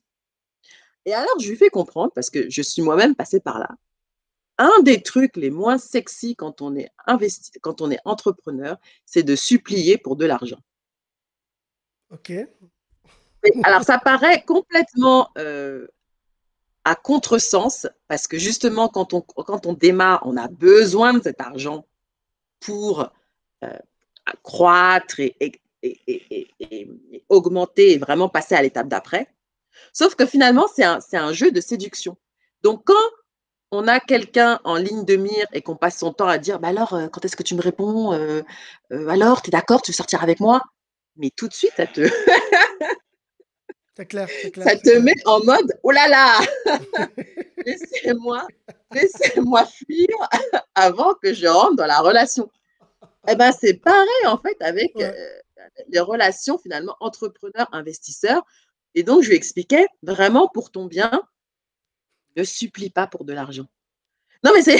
S3: Et alors, je lui fais comprendre, parce que je suis moi-même passée par là, un des trucs les moins sexy quand on est quand on est entrepreneur, c'est de supplier pour de l'argent.
S2: OK.
S3: Alors, ça paraît complètement à contresens, parce que justement, quand on démarre, on a besoin de cet argent pour euh, croître et augmenter et vraiment passer à l'étape d'après. Sauf que finalement, c'est un jeu de séduction. Donc, quand on a quelqu'un en ligne de mire et qu'on passe son temps à dire, bah alors, quand est-ce que tu me réponds? Alors, tu es d'accord, tu veux sortir avec moi? Mais tout de suite,
S2: C'est clair, c'est clair,
S3: ça
S2: c'est
S3: te
S2: clair.
S3: met en mode, oh là là, laissez-moi, laissez-moi fuir avant que je rentre dans la relation. Eh ben, c'est pareil en fait avec
S2: Ouais.
S3: les relations finalement entrepreneur-investisseur. Et donc, je lui expliquais vraiment pour ton bien, ne supplie pas pour de l'argent. Non, mais c'est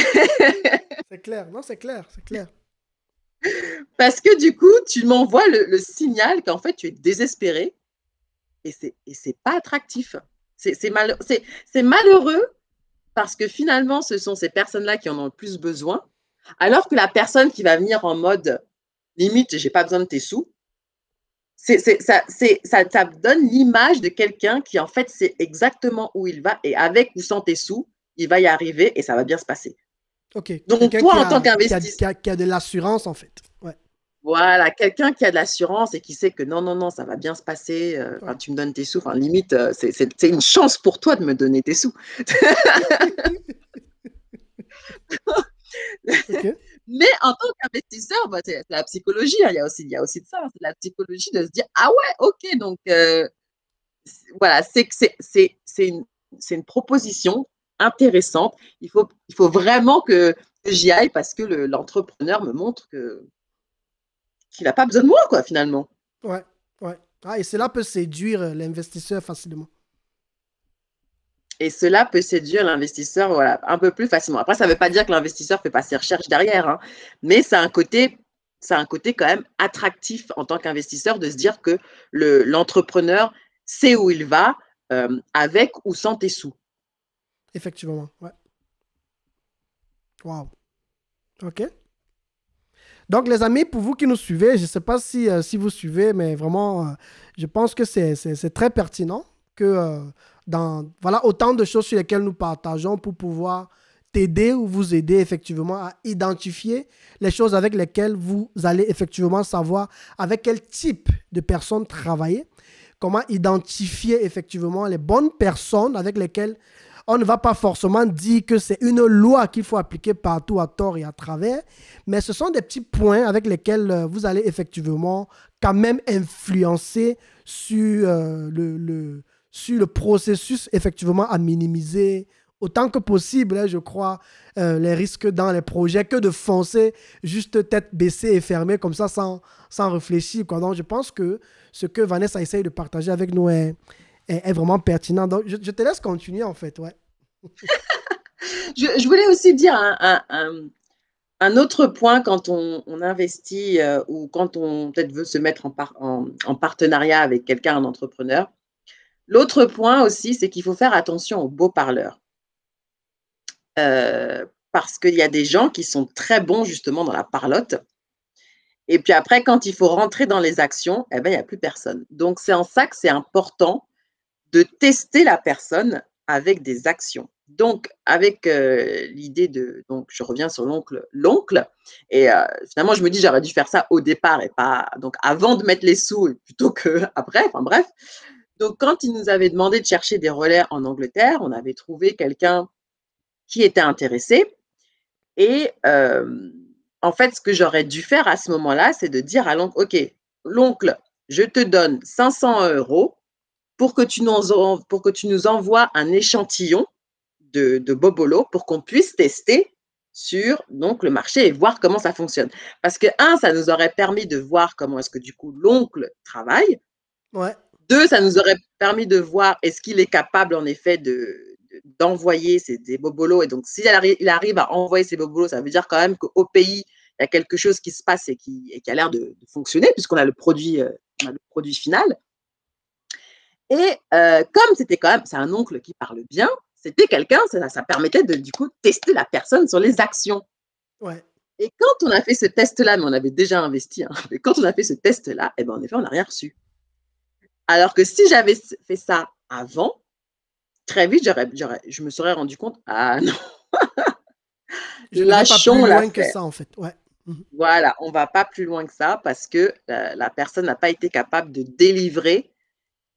S2: C'est clair. Non, c'est clair, c'est clair.
S3: parce que du coup, tu m'envoies le signal qu'en fait, tu es désespéré et c'est pas attractif. C'est malheureux parce que finalement, ce sont ces personnes-là qui en ont le plus besoin, alors que la personne qui va venir en mode limite, j'ai pas besoin de tes sous, ça donne l'image de quelqu'un qui en fait sait exactement où il va et avec ou sans tes sous, il va y arriver et ça va bien se passer.
S2: OK.
S3: Donc,
S2: Quelqu'un
S3: toi, en tant qu'investisseur,
S2: qui a de l'assurance, en fait. Ouais.
S3: voilà, quelqu'un qui a de l'assurance et qui sait que non, non, non, ça va bien se passer,
S2: Ouais.
S3: tu me donnes tes sous, limite, c'est une chance pour toi de me donner tes sous.
S2: OK.
S3: Mais en tant qu'investisseur, bah, c'est la psychologie, hein. Il y a aussi de ça, hein. C'est la psychologie de se dire, ah ouais, ok, donc voilà, c'est une proposition intéressante. Il faut vraiment que j'y aille parce que l'entrepreneur me montre qu'il n'a pas besoin de moi, quoi, finalement.
S2: Ouais, ouais. Ah, et cela peut séduire l'investisseur facilement.
S3: Et cela peut séduire l'investisseur, voilà, un peu plus facilement. Après, ça ne veut pas dire que l'investisseur ne fait pas ses recherches derrière, hein, mais c'est un côté quand même attractif en tant qu'investisseur de se dire que l'entrepreneur sait où il va avec ou sans tes sous.
S2: Effectivement, ouais. Waouh. OK. Donc, les amis, pour vous qui nous suivez, je ne sais pas si vous suivez, mais vraiment, je pense que c'est très pertinent que voilà, autant de choses sur lesquelles nous partageons pour pouvoir t'aider ou vous aider effectivement à identifier les choses avec lesquelles vous allez effectivement savoir avec quel type de personnes travailler, comment identifier effectivement les bonnes personnes avec lesquelles on ne va pas forcément dire que c'est une loi qu'il faut appliquer partout à tort et à travers, mais ce sont des petits points avec lesquels vous allez effectivement quand même influencer sur le processus effectivement à minimiser autant que possible, hein, je crois, les risques dans les projets que de foncer juste tête baissée et fermée comme ça sans réfléchir, quoi. Donc, je pense que ce que Vanessa essaye de partager avec nous est vraiment pertinent. Donc, je te laisse continuer, en fait, ouais.
S3: Je voulais aussi dire un autre point quand on investit ou quand on peut-être veut se mettre en partenariat avec quelqu'un, un entrepreneur. L'autre point aussi, c'est qu'il faut faire attention aux beaux parleurs. Parce qu'il y a des gens qui sont très bons justement dans la parlotte. Et puis après, quand il faut rentrer dans les actions, eh ben, il n'y a plus personne. Donc, c'est en ça que c'est important de tester la personne avec des actions. Donc, avec l'idée de… Donc, je reviens sur l'oncle. Et finalement, je me dis, j'aurais dû faire ça au départ et pas… Donc, avant de mettre les sous plutôt qu'après. Enfin, bref. Donc, quand il nous avait demandé de chercher des relais en Angleterre, on avait trouvé quelqu'un qui était intéressé. Et en fait, ce que j'aurais dû faire à ce moment-là, c'est de dire à l'oncle, OK, l'oncle, je te donne 500 € pour que tu nous envoies un échantillon de Bobolo pour qu'on puisse tester sur donc, le marché et voir comment ça fonctionne. Parce que, ça nous aurait permis de voir comment est-ce que du coup l'oncle travaille.
S2: Ouais.
S3: 2, ça nous aurait permis de voir est-ce qu'il est capable en effet d'envoyer des bobolos. Et donc, s'il arrive à envoyer ces bobolos, ça veut dire quand même qu'au pays, il y a quelque chose qui se passe et qui a l'air de fonctionner puisqu'on a le produit final. Et comme c'était quand même, c'est un oncle qui parle bien, c'était quelqu'un, ça permettait de du coup tester la personne sur les actions.
S2: Ouais.
S3: Et quand on a fait ce test-là, mais on avait déjà investi, hein, mais quand on a fait ce test-là, eh ben, en effet, on n'a rien reçu. Alors que si j'avais fait ça avant, très vite, je me serais rendu compte, ah non,
S2: Je ne vais pas plus
S3: lâchons
S2: loin que
S3: l'affaire.
S2: ça, en fait. Ouais. Mhm.
S3: Voilà, on ne va pas plus loin que ça parce que la personne n'a pas été capable de délivrer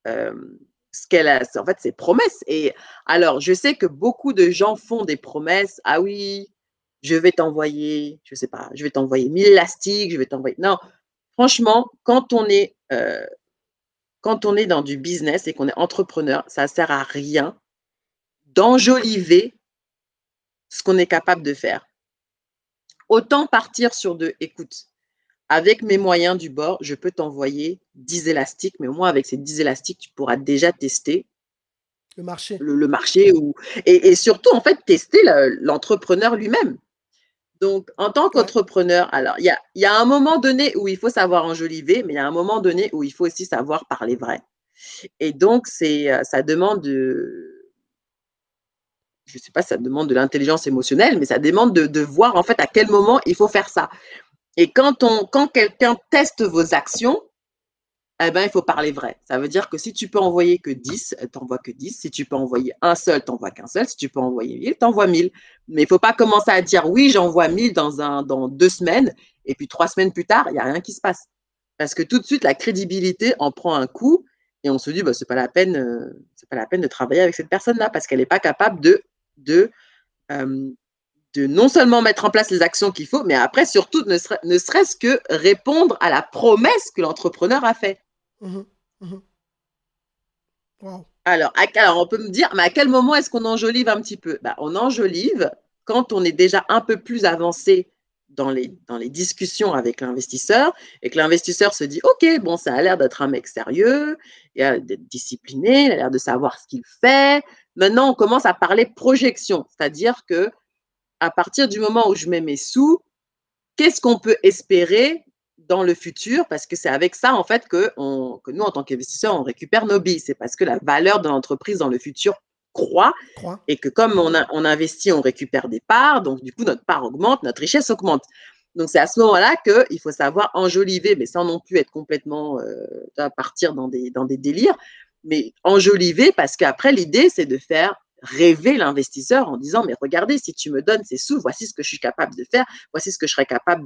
S3: ce qu'elle a, en fait, ses promesses. Et alors, je sais que beaucoup de gens font des promesses. Ah oui, je vais t'envoyer, je sais pas, je vais t'envoyer 1000 élastiques, je vais t'envoyer. Non, franchement, quand on est dans du business et qu'on est entrepreneur, ça ne sert à rien d'enjoliver ce qu'on est capable de faire. Autant partir sur écoute, avec mes moyens du bord, je peux t'envoyer 10 élastiques, mais au moins avec ces 10 élastiques, tu pourras déjà tester
S2: Le marché.
S3: le marché et surtout, en fait, tester l'entrepreneur lui-même. Donc, en tant
S2: Ouais.
S3: qu'entrepreneur, alors, il y a un moment donné où il faut savoir enjoliver, mais il y a un moment donné où il faut aussi savoir parler vrai. Et donc, ça demande je ne sais pas si ça demande de l'intelligence émotionnelle, mais ça demande de voir en fait à quel moment il faut faire ça. Et quand quelqu'un teste vos actions, eh ben, il faut parler vrai. Ça veut dire que si tu peux envoyer que 10, tu n'envoies que 10. Si tu peux envoyer un seul, tu n'envoies qu'un seul. Si tu peux envoyer 1000, tu envoies 1000. Mais il ne faut pas commencer à dire oui, j'envoie 1000 dans 2 semaines, et puis 3 semaines plus tard, il n'y a rien qui se passe. Parce que tout de suite, la crédibilité en prend un coup, et on se dit, bah, c'est pas la peine de travailler avec cette personne-là, parce qu'elle n'est pas capable de de non seulement mettre en place les actions qu'il faut, mais après, surtout, ne serait-ce que répondre à la promesse que l'entrepreneur a faite.
S2: Mhm. Mhm. Wow.
S3: Alors, on peut me dire, mais à quel moment est-ce qu'on enjolive un petit peu? On enjolive quand on est déjà un peu plus avancé dans les discussions avec l'investisseur et que l'investisseur se dit, OK, bon, ça a l'air d'être un mec sérieux, il a d'être discipliné, il a l'air de savoir ce qu'il fait. Maintenant, on commence à parler projection, c'est-à-dire que à partir du moment où je mets mes sous, qu'est-ce qu'on peut espérer dans le futur? Parce que c'est avec ça, en fait, que nous, en tant qu'investisseurs, on récupère nos billes. C'est parce que la valeur de l'entreprise dans le futur croît et que comme on investit, on récupère des parts. Donc, du coup, notre part augmente, notre richesse augmente. Donc, c'est à ce moment-là qu'il faut savoir enjoliver, mais sans non plus être complètement partir dans des délires, mais enjoliver parce qu'après, l'idée, c'est de faire rêver l'investisseur en disant, mais regardez, si tu me donnes ces sous, voici ce que je suis capable de faire, voici ce que je serais capable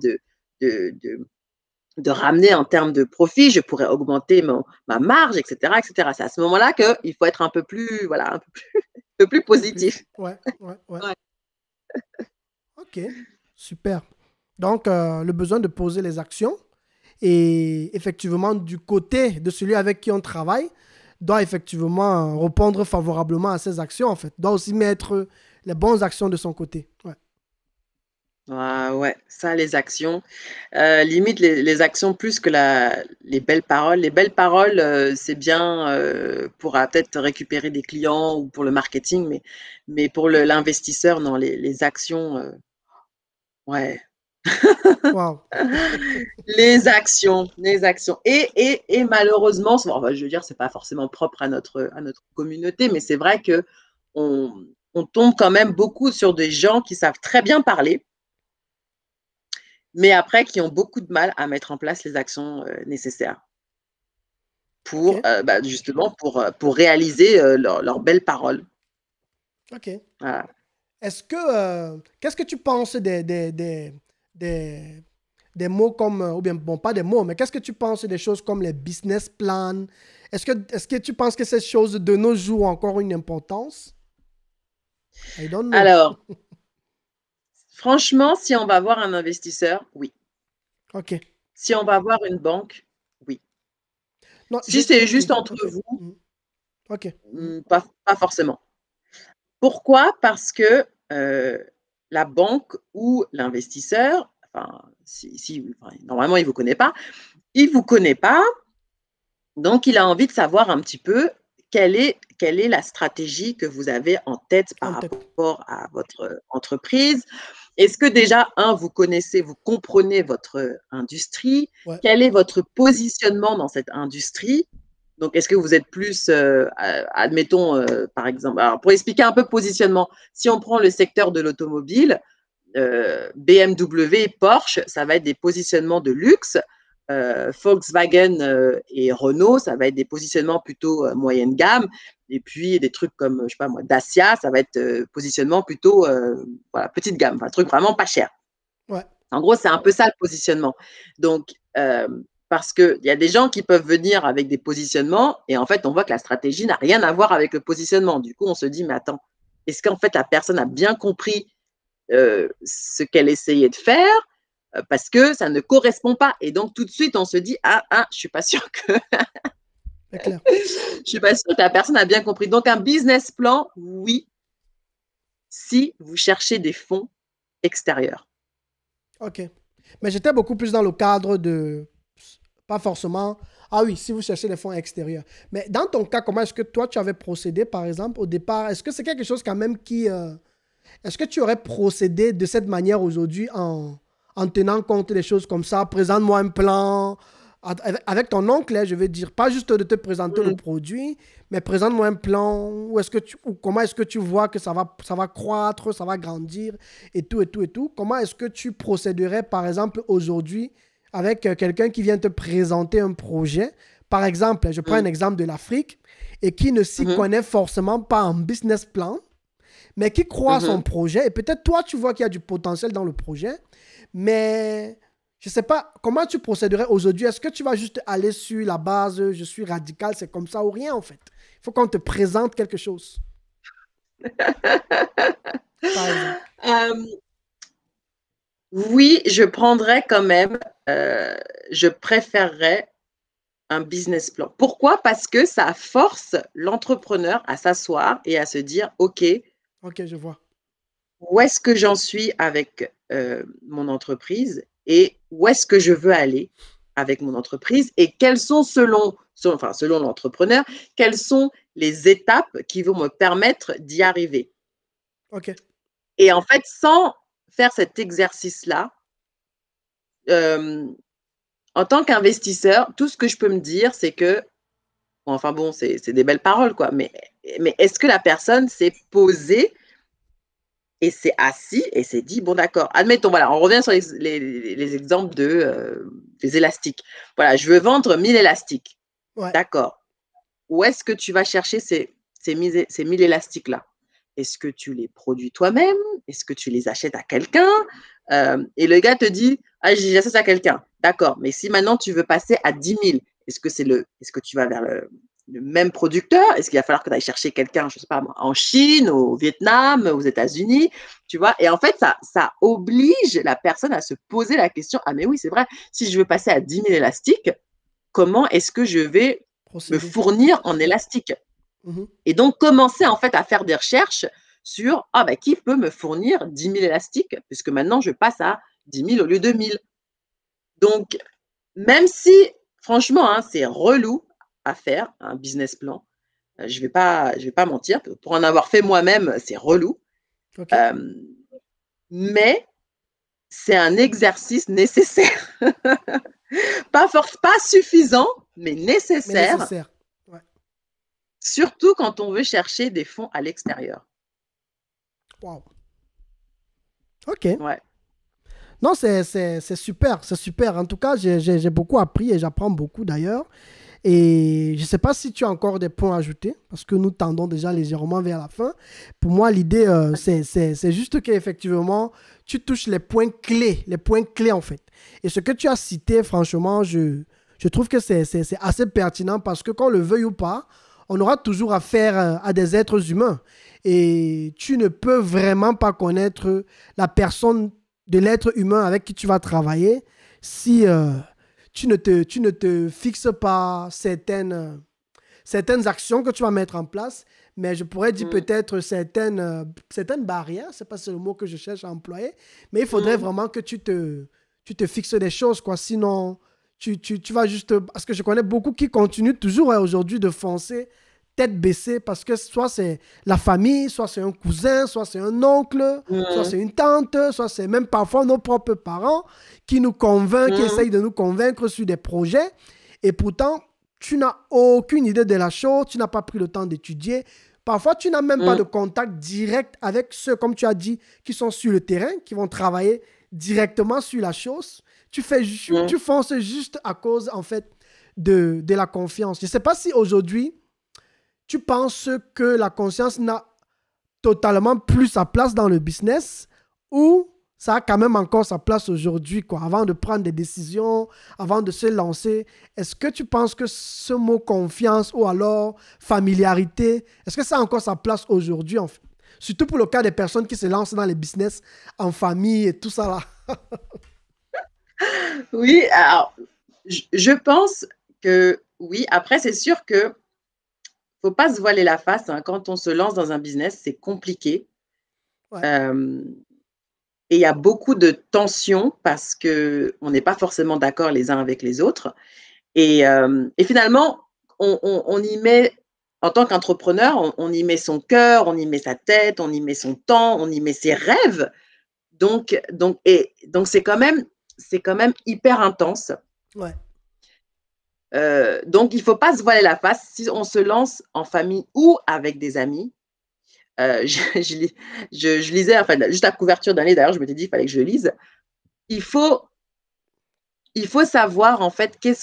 S3: de ramener en termes de profit, je pourrais augmenter ma marge, etc., etc. C'est à ce moment-là qu'il faut être un peu plus, voilà, un peu plus positif.
S2: Ouais. Ok, super. Donc, le besoin de poser les actions et effectivement, du côté de celui avec qui on travaille, doit effectivement répondre favorablement à ces actions, en fait. Doit aussi mettre les bonnes actions de son côté. Ouais.
S3: Ouais, ça, les actions. Limite, les actions plus que les belles paroles. Les belles paroles, c'est bien pour peut-être récupérer des clients ou pour le marketing, mais pour l'investisseur, non, les actions, ouais.
S2: Wow.
S3: Les actions. Et malheureusement, enfin, je veux dire, c'est pas forcément propre à notre communauté, mais c'est vrai que on tombe quand même beaucoup sur des gens qui savent très bien parler, mais après qui ont beaucoup de mal à mettre en place les actions nécessaires pour
S2: Ok.
S3: justement pour réaliser leurs belles paroles.
S2: Ok.
S3: Voilà.
S2: Qu'est-ce que tu penses des, des mots comme, ou bien, bon, pas des mots, mais qu'est-ce que tu penses des choses comme les business plans? Est-ce que tu penses que ces choses de nos jours ont encore une importance? I don't know.
S3: Alors, franchement, si on va voir un investisseur, oui.
S2: Ok.
S3: Si on va voir une banque, oui.
S2: Non,
S3: Si c'est
S2: ok.
S3: juste entre
S2: Ok.
S3: vous,
S2: Ok.
S3: pas forcément. Pourquoi? Parce que la banque ou l'investisseur, enfin, normalement, il ne vous connaît pas, donc il a envie de savoir un petit peu quelle est la stratégie que vous avez en tête par
S2: En tête.
S3: rapport à votre entreprise. Est-ce que déjà, vous connaissez, vous comprenez votre industrie?
S2: Ouais.
S3: Quel est votre positionnement dans cette industrie? Donc, est-ce que vous êtes plus, admettons, par exemple, alors pour expliquer un peu positionnement, si on prend le secteur de l'automobile, BMW et Porsche, ça va être des positionnements de luxe. Volkswagen et Renault, ça va être des positionnements plutôt moyenne gamme. Et puis, des trucs comme, je sais pas moi, Dacia, ça va être positionnement plutôt voilà, petite gamme, un truc vraiment pas cher.
S2: Ouais.
S3: En gros, c'est un peu ça le positionnement. Donc, parce qu'il y a des gens qui peuvent venir avec des positionnements et en fait, on voit que la stratégie n'a rien à voir avec le positionnement. Du coup, on se dit, mais attends, est-ce qu'en fait, la personne a bien compris ce qu'elle essayait de faire? Parce que ça ne correspond pas. Et donc, tout de suite, on se dit, je suis pas sûre que
S2: C'est clair.
S3: je suis pas sûre que la personne a bien compris. Donc, un business plan, oui, si vous cherchez des fonds extérieurs.
S2: Ok. Mais j'étais beaucoup plus dans le cadre de, pas forcément, ah oui, si vous cherchez les fonds extérieurs. Mais dans ton cas, comment est-ce que toi, tu avais procédé, par exemple, au départ? Est-ce que c'est quelque chose quand même qui... est-ce que tu aurais procédé de cette manière aujourd'hui en tenant compte des choses comme ça? Présente-moi un plan avec ton oncle, hein, je veux dire, pas juste de te présenter le produit, mais présente-moi un plan ou comment est-ce que tu vois que ça va croître, ça va grandir et tout, et tout, et tout. Comment est-ce que tu procéderais, par exemple, aujourd'hui avec quelqu'un qui vient te présenter un projet? Par exemple, je prends un exemple de l'Afrique et qui ne s'y connaît forcément pas en business plan, mais qui croit à son projet. Et peut-être toi, tu vois qu'il y a du potentiel dans le projet, mais je ne sais pas comment tu procéderais aujourd'hui. Est-ce que tu vas juste aller sur la base, je suis radical, c'est comme ça ou rien en fait? Il faut qu'on te présente quelque chose, par exemple.
S3: Oui, je prendrais quand même, je préférerais un business plan. Pourquoi? Parce que ça force l'entrepreneur à s'asseoir et à se dire, OK,
S2: Ok, je vois.
S3: où est-ce que j'en suis avec mon entreprise et où est-ce que je veux aller avec mon entreprise et quelles sont, selon l'entrepreneur, quelles sont les étapes qui vont me permettre d'y arriver.
S2: Ok.
S3: Et en fait, sans faire cet exercice-là, en tant qu'investisseur, tout ce que je peux me dire, c'est que, enfin bon, c'est des belles paroles, quoi, mais est-ce que la personne s'est posée et s'est assis et s'est dit, bon, d'accord, admettons, voilà, on revient sur les exemples des élastiques. Voilà, je veux vendre 1000 élastiques.
S2: Ouais.
S3: D'accord. Où est-ce que tu vas chercher ces 1000 élastiques-là? Est-ce que tu les produis toi-même? Est-ce que tu les achètes à quelqu'un? Et le gars te dit, ah, j'achète à quelqu'un. D'accord, mais si maintenant tu veux passer à 10 000, est-ce que tu vas vers le même producteur? Est-ce qu'il va falloir que tu ailles chercher quelqu'un, je ne sais pas, en Chine, au Vietnam, aux États-Unis, tu vois? Et en fait, ça oblige la personne à se poser la question, ah mais oui, c'est vrai, si je veux passer à 10 000 élastiques, comment est-ce que je vais me
S2: Procéder.
S3: fournir en élastique?
S2: Mhm.
S3: Et donc, commencer en fait à faire des recherches sur ah, bah, qui peut me fournir 10 000 élastiques, puisque maintenant je passe à 10 000 au lieu de 1000. Donc, même si, franchement, hein, c'est relou à faire, un business plan, je vais pas mentir, pour en avoir fait moi-même, c'est relou,
S2: Ok.
S3: euh, mais c'est un exercice nécessaire. Pas suffisant, mais
S2: Mais
S3: nécessaire,
S2: nécessaire. Ouais.
S3: surtout quand on veut chercher des fonds à l'extérieur.
S2: Wow. Ok.
S3: Ouais.
S2: Non, c'est super, c'est super. En tout cas, j'ai beaucoup appris et j'apprends beaucoup d'ailleurs. Et je ne sais pas si tu as encore des points à ajouter, parce que nous tendons déjà légèrement vers la fin. Pour moi, l'idée, c'est juste qu'effectivement, tu touches les points clés en fait. Et ce que tu as cité, franchement, je trouve que c'est assez pertinent parce que qu'on le veuille ou pas, on aura toujours affaire à des êtres humains. Et tu ne peux vraiment pas connaître la personne de l'être humain avec qui tu vas travailler si tu ne te fixes pas certaines actions que tu vas mettre en place, mais je pourrais dire
S3: Mm.
S2: peut-être certaines barrières, c'est pas le mot que je cherche à employer, mais il faudrait
S3: Mm.
S2: vraiment que tu te fixes des choses, quoi. Sinon, tu vas juste... Parce que je connais beaucoup qui continuent toujours aujourd'hui de foncer tête baissée parce que soit c'est la famille, soit c'est un cousin, soit c'est un oncle, soit
S3: Mm.
S2: c'est une tante, soit c'est même parfois nos propres parents qui nous convainquent, qui
S3: Mm.
S2: essayent de nous convaincre sur des projets. Et pourtant, tu n'as aucune idée de la chose, tu n'as pas pris le temps d'étudier. Parfois, tu n'as même pas
S3: Mm.
S2: de contact direct avec ceux, comme tu as dit, qui sont sur le terrain, qui vont travailler directement sur la chose.
S3: Mm.
S2: Tu fonces juste à cause, en fait, de la confiance. Je ne sais pas si aujourd'hui, tu penses que la conscience n'a totalement plus sa place dans le business ou ça a quand même encore sa place aujourd'hui, quoi, avant de prendre des décisions, avant de se lancer. Est-ce que tu penses que ce mot confiance ou alors familiarité, est-ce que ça a encore sa place aujourd'hui, en fait? Surtout pour le cas des personnes qui se lancent dans les business en famille et tout ça là.
S3: Oui, alors, je pense que oui. Après, c'est sûr que faut pas se voiler la face, hein. Quand on se lance dans un business, c'est compliqué.
S2: Ouais.
S3: Euh, et il y a beaucoup de tensions parce qu'on n'est pas forcément d'accord les uns avec les autres. Et finalement, on y met, en tant qu'entrepreneur, on y met son cœur, on y met sa tête, on y met son temps, on y met ses rêves. Donc c'est quand même hyper intense.
S2: Ouais.
S3: Donc, il ne faut pas se voiler la face. Si on se lance en famille ou avec des amis, je lisais, enfin, juste la couverture d'un livre, d'ailleurs, je m'étais dit qu'il fallait que je le lise. Il faut, il faut savoir, en fait, quelle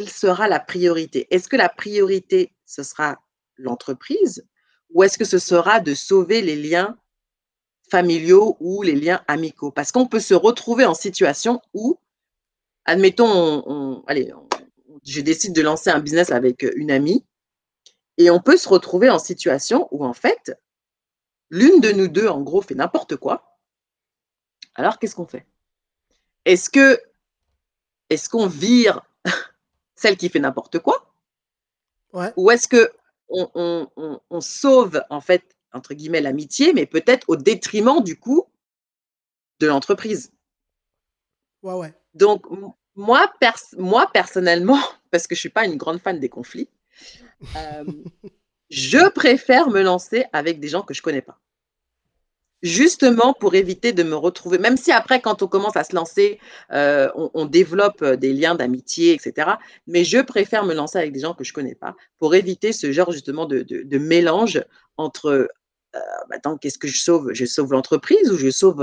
S3: sera la priorité. Est-ce que la priorité, ce sera l'entreprise ou est-ce que ce sera de sauver les liens familiaux ou les liens amicaux? Parce qu'on peut se retrouver en situation où, admettons, je décide de lancer un business avec une amie et on peut se retrouver en situation où, en fait, l'une de nous deux, en gros, fait n'importe quoi Alors, qu'est-ce qu'on fait? Est-ce que est-ce qu'on vire celle qui fait n'importe quoi?
S2: Ouais.
S3: Ou est-ce qu'on sauve, en fait, entre guillemets, «l'amitié», mais peut-être au détriment, du coup, de l'entreprise?
S2: Ouais, ouais.
S3: Donc moi, personnellement, parce que je suis pas une grande fan des conflits, hem, je préfère me lancer avec des gens que je connais pas. Justement pour éviter de me retrouver même si après quand on commence à se lancer, on développe, des liens d'amitié et cetera, mais je préfère me lancer avec des gens que je connais pas pour éviter ce genre justement de mélange entre, bah, attends, qu'est-ce que je sauve? Je sauve l'entreprise ou je sauve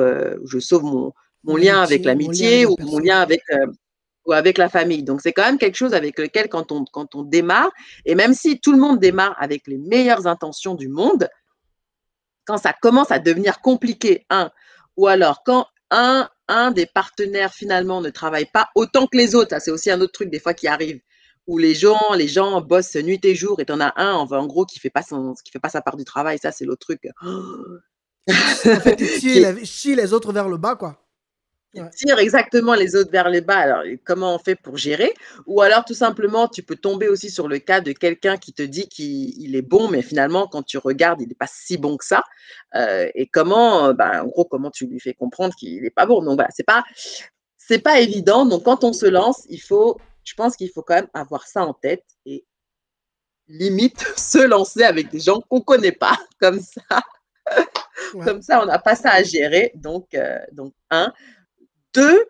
S3: mon lien avec
S2: Mon lien avec
S3: l'amitié
S2: la
S3: ou mon
S2: personne.
S3: lien avec, ou avec la famille. Donc c'est quand même quelque chose avec lequel quand on démarre et même si tout le monde démarre avec les meilleures intentions du monde, quand ça commence à devenir compliqué, ou alors quand un des partenaires finalement ne travaille pas autant que les autres, ça c'est aussi un autre truc des fois qui arrive, où les gens bossent nuit et jour et tu en as un en gros qui fait pas sa part du travail, ça c'est l'autre truc
S2: En fait,
S3: qui est
S2: il chie les autres vers le bas, quoi.
S3: qui
S2: Ouais.
S3: tire exactement les autres vers le bas. Alors, comment on fait pour gérer? Ou alors, tout simplement, tu peux tomber aussi sur le cas de quelqu'un qui te dit qu'il est bon, mais finalement, quand tu regardes, il n'est pas si bon que ça. Et comment, bah, en gros, comment tu lui fais comprendre qu'il n'est pas bon? Donc, voilà, c'est pas évident. Donc, quand on se lance, je pense qu'il faut quand même avoir ça en tête et limite se lancer avec des gens qu'on connaît pas.
S2: Ouais.
S3: Comme ça, on n'a pas ça à gérer. Donc, un. Deux,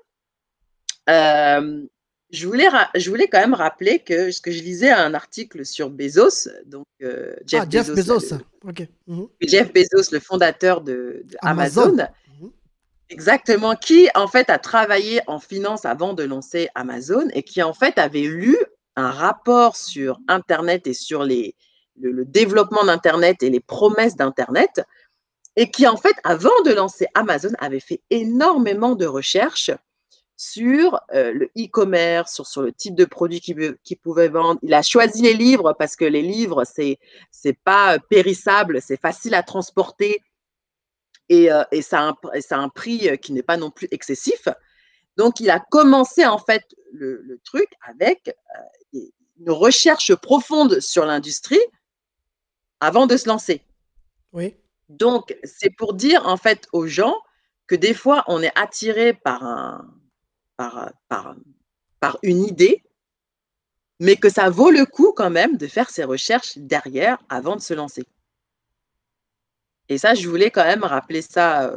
S3: Euh, je voulais quand même rappeler que ce que je lisais un article sur Bezos, donc
S2: Ah,
S3: Jeff
S2: Jeff
S3: Bezos, là,
S2: Bezos. Ok. Mhm.
S3: Jeff Bezos, le fondateur de
S2: Amazon.
S3: Amazon,
S2: Mhm.
S3: exactement, qui en fait a travaillé en finance avant de lancer Amazon et qui en fait avait lu un rapport sur Internet et sur le développement d'Internet et les promesses d'Internet et qui en fait, avant de lancer Amazon, avait fait énormément de recherches sur le e-commerce, sur le type de produit qu'il pouvait vendre. Il a choisi les livres parce que les livres, c'est pas périssable, c'est facile à transporter et ça a un prix qui n'est pas non plus excessif. Donc, il a commencé en fait le truc avec une recherche profonde sur l'industrie avant de se lancer.
S2: Oui.
S3: Donc, c'est pour dire en fait aux gens que des fois, on est attiré par, par, par une idée, mais que ça vaut le coup quand même de faire ses recherches derrière avant de se lancer. Et ça, je voulais quand même rappeler ça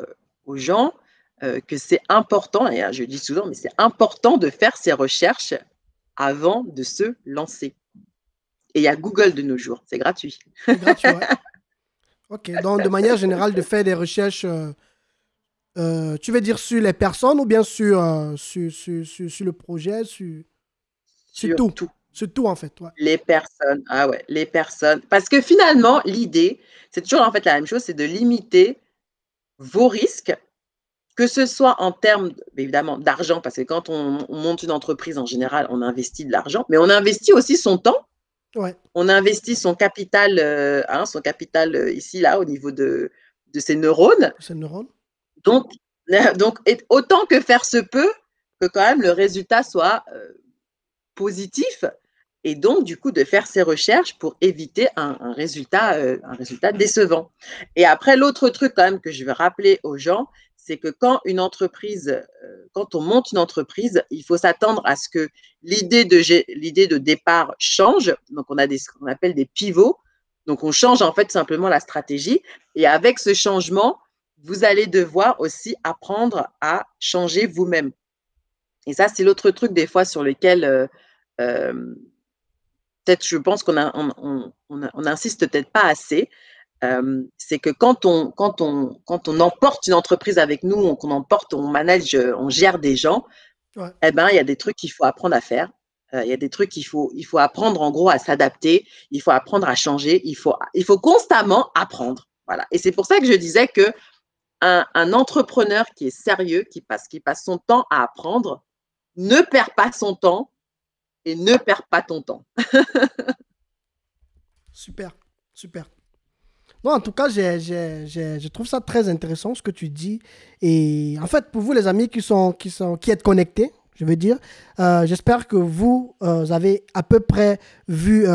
S3: aux gens, que c'est important, et je dis souvent, mais c'est important de faire ses recherches avant de se lancer. Et il y a Google de nos jours, c'est gratuit.
S2: C'est gratuit, ouais. Ok. Donc, de manière générale, de faire des recherches, tu veux dire sur les personnes ou bien sur le projet, sur
S3: Sur
S2: tout.
S3: tout.
S2: Sur tout, en fait. Ouais.
S3: Les personnes, ah ouais, les personnes. Parce que finalement, l'idée, c'est toujours en fait la même chose, c'est de limiter vos risques. Que ce soit en termes, évidemment, d'argent, parce que quand on monte une entreprise, en général, on investit de l'argent, mais on investit aussi son temps,
S2: Ouais.
S3: on investit son capital ici, là, au niveau de ses neurones.
S2: C'est neurones.
S3: Donc, autant que faire se peut que quand même le résultat soit positif et donc, du coup, de faire ses recherches pour éviter un résultat décevant. Et après, l'autre truc quand même que je veux rappeler aux gens, c'est que quand on monte une entreprise, il faut s'attendre à ce que l'idée de départ change. Donc, on a ce qu'on appelle des pivots. Donc, on change en fait simplement la stratégie. Et avec ce changement, vous allez devoir aussi apprendre à changer vous-même. Et ça, c'est l'autre truc des fois sur lequel euh, peut-être je pense qu'on insiste peut-être pas assez, c'est que quand on emporte une entreprise avec nous, qu'on emporte, on manage, on gère des gens,
S2: Ouais.
S3: eh ben, il y a des trucs qu'il faut apprendre à faire. Il y a des trucs il faut apprendre en gros à s'adapter, il faut apprendre à changer, il faut constamment apprendre. Voilà. Et c'est pour ça que je disais que un entrepreneur qui est sérieux, qui passe son temps à apprendre, ne perd pas son temps et ne perd pas ton temps.
S2: Super. Super. Non, en tout cas, je trouve ça très intéressant ce que tu dis. Et en fait, pour vous, les amis qui êtes connectés, je veux dire, j'espère que vous avez à peu près vu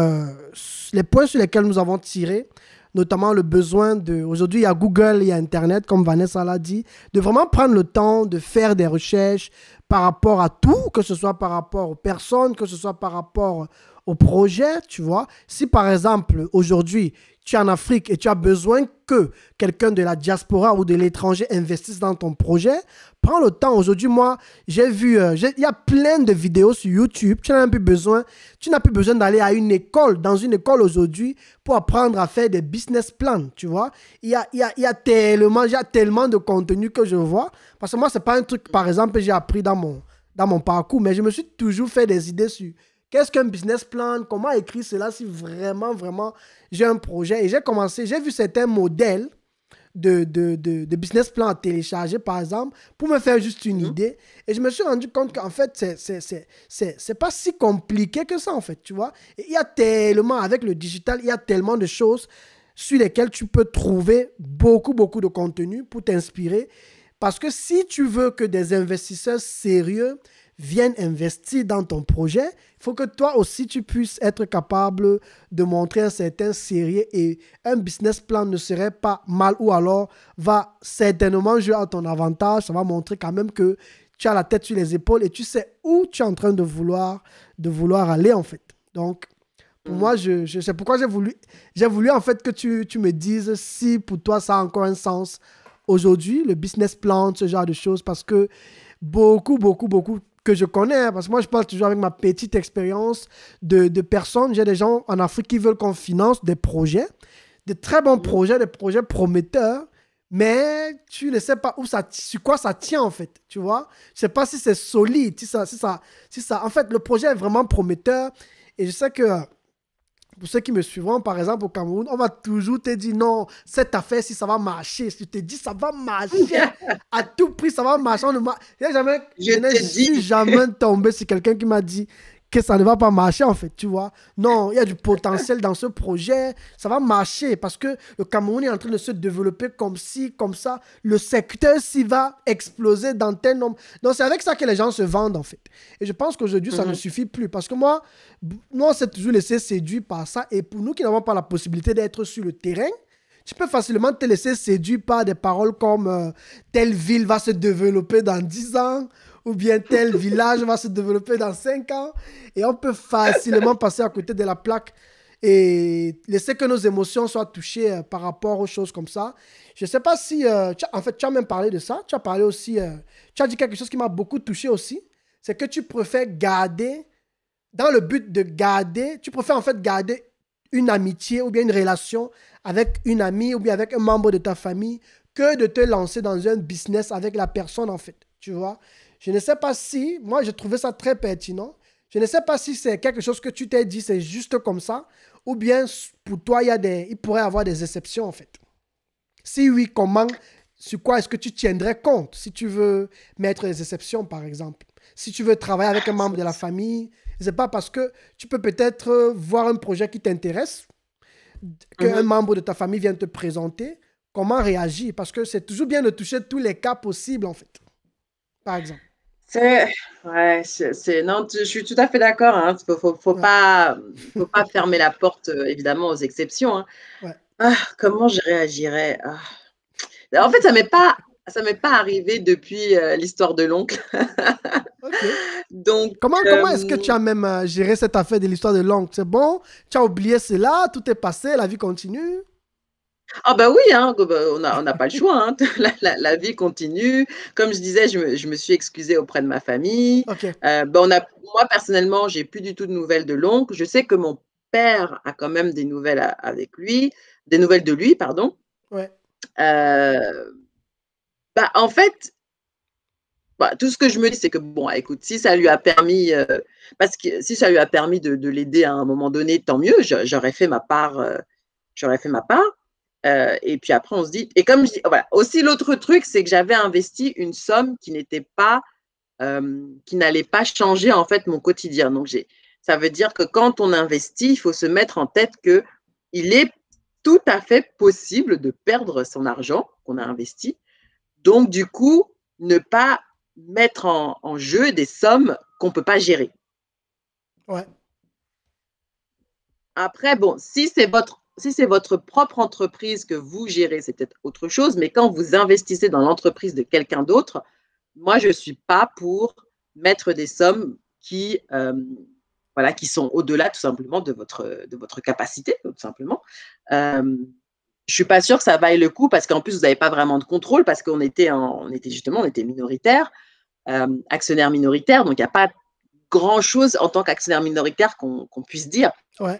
S2: les points sur lesquels nous avons tiré, notamment le besoin de... Aujourd'hui, il y a Google, il y a Internet, comme Vanessa l'a dit, de vraiment prendre le temps de faire des recherches par rapport à tout, que ce soit par rapport aux personnes, que ce soit par rapport au projet, tu vois. Si par exemple, aujourd'hui, tu es en Afrique et tu as besoin que quelqu'un de la diaspora ou de l'étranger investisse dans ton projet, prends le temps. Aujourd'hui, moi, j'ai vu, il y a plein de vidéos sur YouTube. Tu n'as plus besoin d'aller à une école, dans une école aujourd'hui, pour apprendre à faire des business plans, tu vois. Il y a tellement de contenu que je vois. Parce que moi, ce n'est pas un truc, par exemple, que j'ai appris dans mon parcours, mais je me suis toujours fait des idées sur qu'est-ce qu'un business plan, comment écrire cela si vraiment, vraiment, j'ai un projet. Et j'ai vu certains modèles de business plan à télécharger, par exemple, pour me faire juste une idée. Et je me suis rendu compte qu'en fait, c'est pas si compliqué que ça, en fait, tu vois. Et il y a tellement, avec le digital, il y a tellement de choses sur lesquelles tu peux trouver beaucoup, beaucoup de contenu pour t'inspirer. Parce que si tu veux que des investisseurs sérieux viennent investir dans ton projet, il faut que toi aussi, tu puisses être capable de montrer un certain sérieux et un business plan ne serait pas mal ou alors va certainement jouer à ton avantage. Ça va montrer quand même que tu as la tête sur les épaules et tu sais où tu es en train de vouloir aller en fait. Donc, pour moi, c'est pourquoi j'ai voulu en fait que tu me dises si pour toi ça a encore un sens aujourd'hui, le business plan, ce genre de choses, parce que beaucoup que je connais, hein, parce que moi je parle toujours avec ma petite expérience de personnes. J'ai des gens en Afrique qui veulent qu'on finance des projets, des très bons projets, des projets prometteurs, mais tu ne sais pas sur quoi ça tient en fait, tu vois. Je ne sais pas si c'est solide, si ça. En fait, le projet est vraiment prometteur et je sais que pour ceux qui me suivront, par exemple, au Cameroun, on va toujours te dire non, cette affaire, si ça va marcher, si tu te dis ça va marcher, à tout prix, ça va marcher. Je ne suis jamais tombé sur quelqu'un qui m'a dit que ça ne va pas marcher, en fait, tu vois. Non, il y a du potentiel dans ce projet, ça va marcher parce que le Cameroun est en train de se développer comme ci, comme ça. Le secteur, s'il va exploser dans tel nombre. Donc, c'est avec ça que les gens se vendent, en fait. Et je pense qu'aujourd'hui, ça ne suffit plus parce que moi, on s'est toujours laissé séduire par ça. Et pour nous qui n'avons pas la possibilité d'être sur le terrain, tu peux facilement te laisser séduire par des paroles comme telle ville va se développer dans 10 ans ou bien tel village va se développer dans 5 ans. Et on peut facilement passer à côté de la plaque et laisser que nos émotions soient touchées par rapport aux choses comme ça. Je ne sais pas si... en fait, tu as même parlé de ça. Tu as parlé aussi... tu as dit quelque chose qui m'a beaucoup touché aussi. C'est que tu préfères garder... Dans le but de garder... Tu préfères en fait garder une amitié ou bien une relation avec une amie ou bien avec un membre de ta famille que de te lancer dans un business avec la personne en fait. Tu vois? Je ne sais pas si... Moi, j'ai trouvé ça très pertinent. Je ne sais pas si c'est quelque chose que tu t'es dit, c'est juste comme ça, ou bien pour toi, il pourrait y avoir des exceptions en fait. Si oui, comment, sur quoi est-ce que tu tiendrais compte si tu veux mettre des exceptions par exemple? Si tu veux travailler avec un membre de la famille, c'est pas parce que tu peux peut-être voir un projet qui t'intéresse, qu'un membre de ta famille vient te présenter, comment réagir? Parce que c'est toujours bien de toucher tous les cas possibles en fait, par exemple.
S3: Ouais, non, je suis tout à fait d'accord. Hein. Faut pas fermer la porte, évidemment, aux exceptions. Hein.
S2: Ouais.
S3: Comment je réagirais? En fait, ça m'est pas arrivé depuis l'histoire de l'oncle.
S2: Okay.
S3: Donc,
S2: comment est-ce que tu as même géré cette affaire de l'histoire de l'oncle? C'est bon? Tu as oublié cela? Tout est passé? La vie continue?
S3: Ah bah oui, hein, on n'a pas le choix. Hein. La vie continue. Comme je disais, je me suis excusée auprès de ma famille.
S2: Okay.
S3: Moi, personnellement, j'ai plus du tout de nouvelles de l'oncle. Je sais que mon père a quand même des nouvelles avec lui, des nouvelles de lui, pardon.
S2: Ouais.
S3: En fait, tout ce que je me dis, c'est que bon, écoute, si ça lui a permis, si ça lui a permis de l'aider à un moment donné, tant mieux. J'aurais fait ma part. Et puis après, on se dit, et comme je dis, voilà, aussi l'autre truc, c'est que j'avais investi une somme qui n'allait pas changer en fait mon quotidien. Donc ça veut dire que quand on investit, il faut se mettre en tête que il est tout à fait possible de perdre son argent qu'on a investi. Donc, du coup, ne pas mettre en jeu des sommes qu'on ne peut pas gérer.
S2: Ouais.
S3: Après, bon, si c'est votre propre entreprise que vous gérez, c'est peut-être autre chose, mais quand vous investissez dans l'entreprise de quelqu'un d'autre, moi, je ne suis pas pour mettre des sommes qui sont au-delà tout simplement de votre capacité, tout simplement. Je ne suis pas sûre que ça vaille le coup parce qu'en plus, vous n'avez pas vraiment de contrôle parce qu'on était minoritaire, actionnaire minoritaire, donc il n'y a pas grand-chose en tant qu'actionnaire minoritaire qu'on puisse dire.
S2: Ouais.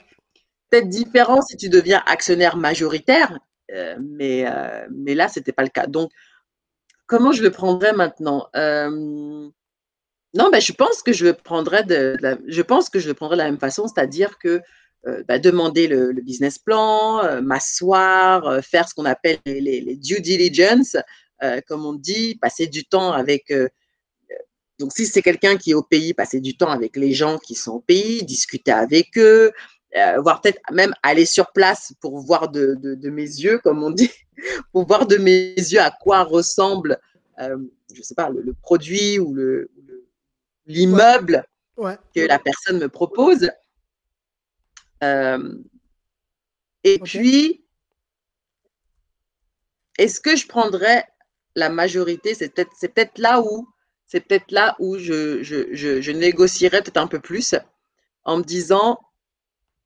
S3: Peut-être différent si tu deviens actionnaire majoritaire, mais là, ce n'était pas le cas. Donc, comment je le prendrais maintenant? Non, je pense que je le prendrais de la même façon, c'est-à-dire que demander le business plan, m'asseoir, faire ce qu'on appelle les due diligence, comme on dit, passer du temps avec. Donc, si c'est quelqu'un qui est au pays, passer du temps avec les gens qui sont au pays, discuter avec eux, voire peut-être même aller sur place pour voir de mes yeux, comme on dit, pour voir de mes yeux à quoi ressemble, je ne sais pas, le produit ou l'immeuble que la personne me propose. Et puis, est-ce que je prendrais la majorité? C'est peut-être là où je négocierais peut-être un peu plus en me disant,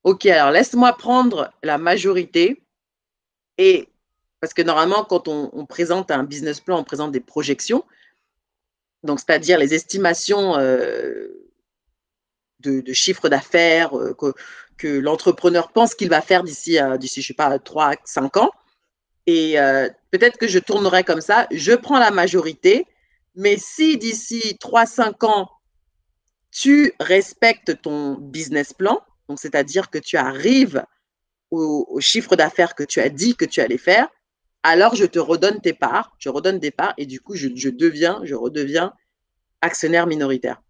S3: OK, alors laisse-moi prendre la majorité. Et parce que normalement, quand on présente un business plan, on présente des projections, donc c'est-à-dire les estimations de chiffre d'affaires que l'entrepreneur pense qu'il va faire d'ici, je sais pas, 3 5 ans. Et peut-être que je tournerai comme ça. Je prends la majorité, mais si d'ici 3 5 ans, tu respectes ton business plan, donc c'est-à-dire que tu arrives au chiffre d'affaires que tu as dit que tu allais faire, alors je te redonne tes parts, je redonne des parts et du coup, je redeviens actionnaire minoritaire.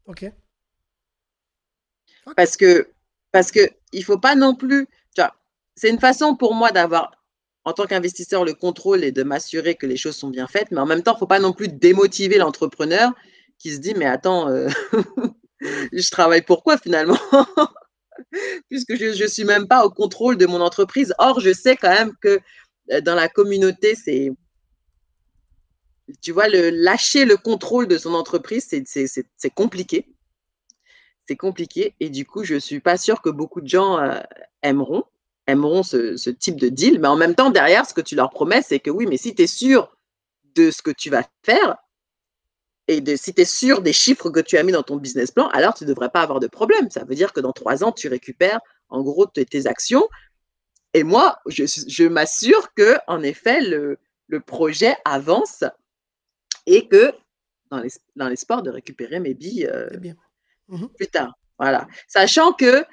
S2: OK.
S3: Parce que il ne faut pas non plus, tu vois, c'est une façon pour moi d'avoir, en tant qu'investisseur, le contrôle et de m'assurer que les choses sont bien faites, mais en même temps, il ne faut pas non plus démotiver l'entrepreneur qui se dit, mais attends, je travaille pour quoi finalement? Puisque je ne suis même pas au contrôle de mon entreprise. Or, je sais quand même que dans la communauté, tu vois, lâcher le contrôle de son entreprise, c'est compliqué. C'est compliqué et du coup, je ne suis pas sûre que beaucoup de gens aimeront ce type de deal. Mais en même temps, derrière, ce que tu leur promets, c'est que oui, mais si tu es sûr de ce que tu vas faire et si tu es sûr des chiffres que tu as mis dans ton business plan, alors tu ne devrais pas avoir de problème. Ça veut dire que dans 3 ans, tu récupères en gros tes actions. Et moi, je m'assure que en effet, le projet avance et que dans l'espoir de récupérer mes billes plus tard. Voilà. Sachant que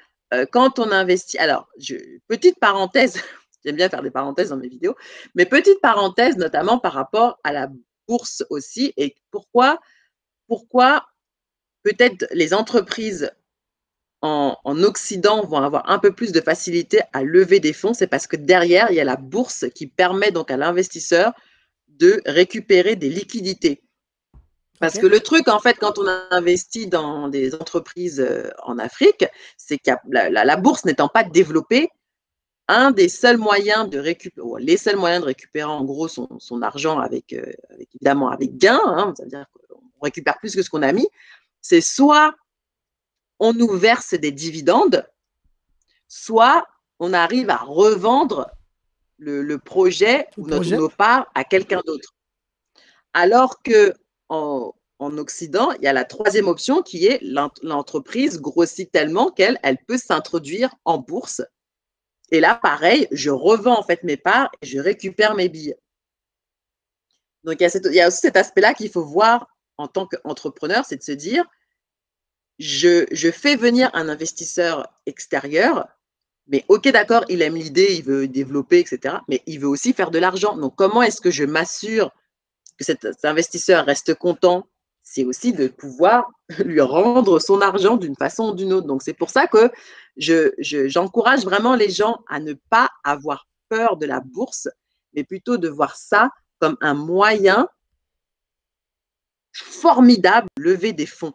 S3: quand on investit, alors, petite parenthèse, j'aime bien faire des parenthèses dans mes vidéos, mais petite parenthèse notamment par rapport à la bourse aussi et pourquoi peut-être les entreprises en Occident vont avoir un peu plus de facilité à lever des fonds, c'est parce que derrière, il y a la bourse qui permet donc à l'investisseur de récupérer des liquidités. Parce que le truc, en fait, quand on investit dans des entreprises en Afrique, c'est que la bourse n'étant pas développée, les seuls moyens de récupérer en gros son argent évidemment avec gain, ça veut dire qu'on récupère plus que ce qu'on a mis, c'est soit on nous verse des dividendes, soit on arrive à revendre le projet ou nos parts à quelqu'un d'autre. Alors que en Occident, il y a la troisième option qui est l'entreprise grossit tellement qu'elle peut s'introduire en bourse. Et là, pareil, je revends en fait mes parts et je récupère mes billets. Donc, il y a aussi cet aspect-là qu'il faut voir en tant qu'entrepreneur, c'est de se dire, je fais venir un investisseur extérieur, mais ok, d'accord, il aime l'idée, il veut développer, etc. Mais il veut aussi faire de l'argent. Donc, comment est-ce que je m'assure que cet investisseur reste content? C'est aussi de pouvoir lui rendre son argent d'une façon ou d'une autre. Donc, c'est pour ça que j'encourage vraiment les gens à ne pas avoir peur de la bourse, mais plutôt de voir ça comme un moyen formidable de lever des fonds.